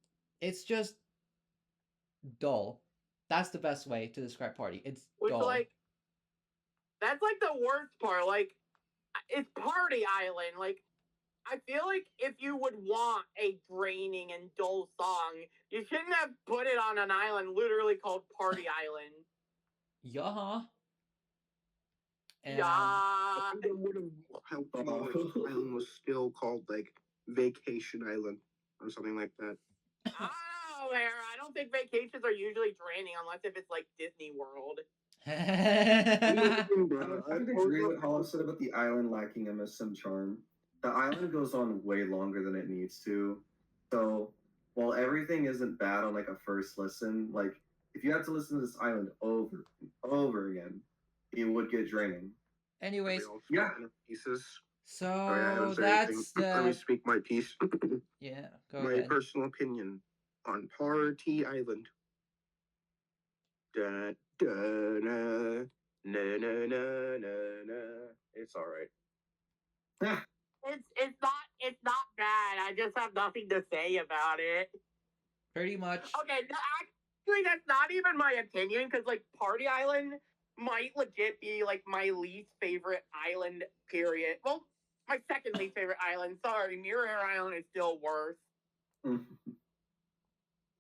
B: It's just dull. That's the best way to describe Party. It's
D: Which,
B: dull.
D: like, that's like the worst part. Like, it's Party Island. Like, I feel like if you would want a draining and dull song, you shouldn't have put it on an island literally called Party Island.
B: Yeah. And
D: Yeah.
C: I think it would have helped me if the island was still called like Vacation Island or something like that.
D: I don't know, Aaron. I don't think vacations are usually draining unless if it's like Disney World.
A: I would agree with Hollow said about the island lacking MSM charm. The island goes on way longer than it needs to. So while everything isn't bad on like a first listen, like if you had to listen to this island over and over again, it would get draining.
B: Anyways,
A: yeah.
C: Pieces.
B: So that's
C: Let me speak my piece.
B: Yeah, go
C: my
B: ahead.
C: personal opinion on Party Island. Da da na na na na na. It's all right.
D: It's not bad. I just have nothing to say about it.
B: Pretty much.
D: Okay, actually, that's not even my opinion because like Party Island might legit be like my least favorite island. Period. Well, my second least favorite island. Sorry, Mirror Air Island is still worse.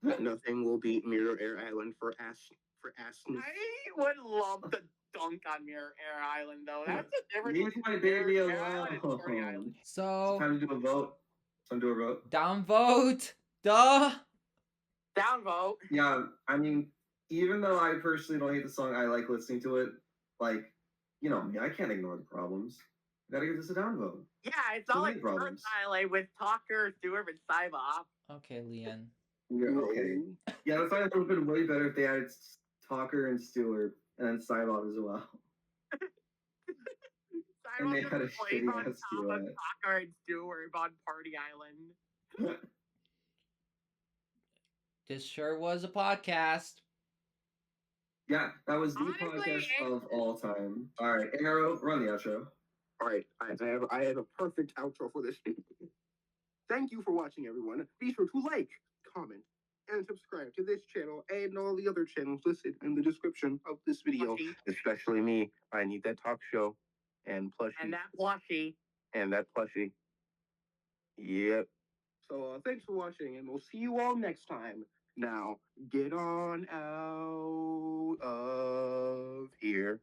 C: Nothing will beat Mirror Air Island for assness.
D: I would love to dunk on Mirror Air Island though. That's a different.
A: Leave my baby alone.
B: So
A: it's time to do a vote. Time to do a vote.
B: Downvote. Duh.
D: Downvote.
A: Yeah, I mean, even though I personally don't hate the song, I like listening to it. Like, you know me, I can't ignore the problems. I gotta give this a downvote.
D: Yeah, it's not
A: Too
D: like
A: many
D: Earth
A: problems.
D: Island with Talker, Stewart, and Cybob.
B: Okay, Leon.
A: Yeah, okay. Yeah, the fight would have been way better if they added Talker and Stewart and then Cylon as well. And they
D: Cybob
A: had a
D: just plays
A: shitty
D: on
A: ass
D: top of
A: duet.
D: Talker and Stewart on Party Island.
B: This sure was a podcast.
A: Yeah, that was the
D: Honestly,
A: podcast of all time. All right, Arrow, run the outro.
C: All right, I have a perfect outro for this. Thank you for watching, everyone. Be sure to like, comment, and subscribe to this channel and all the other channels listed in the description of this video.
D: Plushie.
C: Especially me. I need that talk show and plushie.
D: And that plushie.
C: And that plushie. Yep. So thanks for watching, and we'll see you all next time. Now, get on out of here.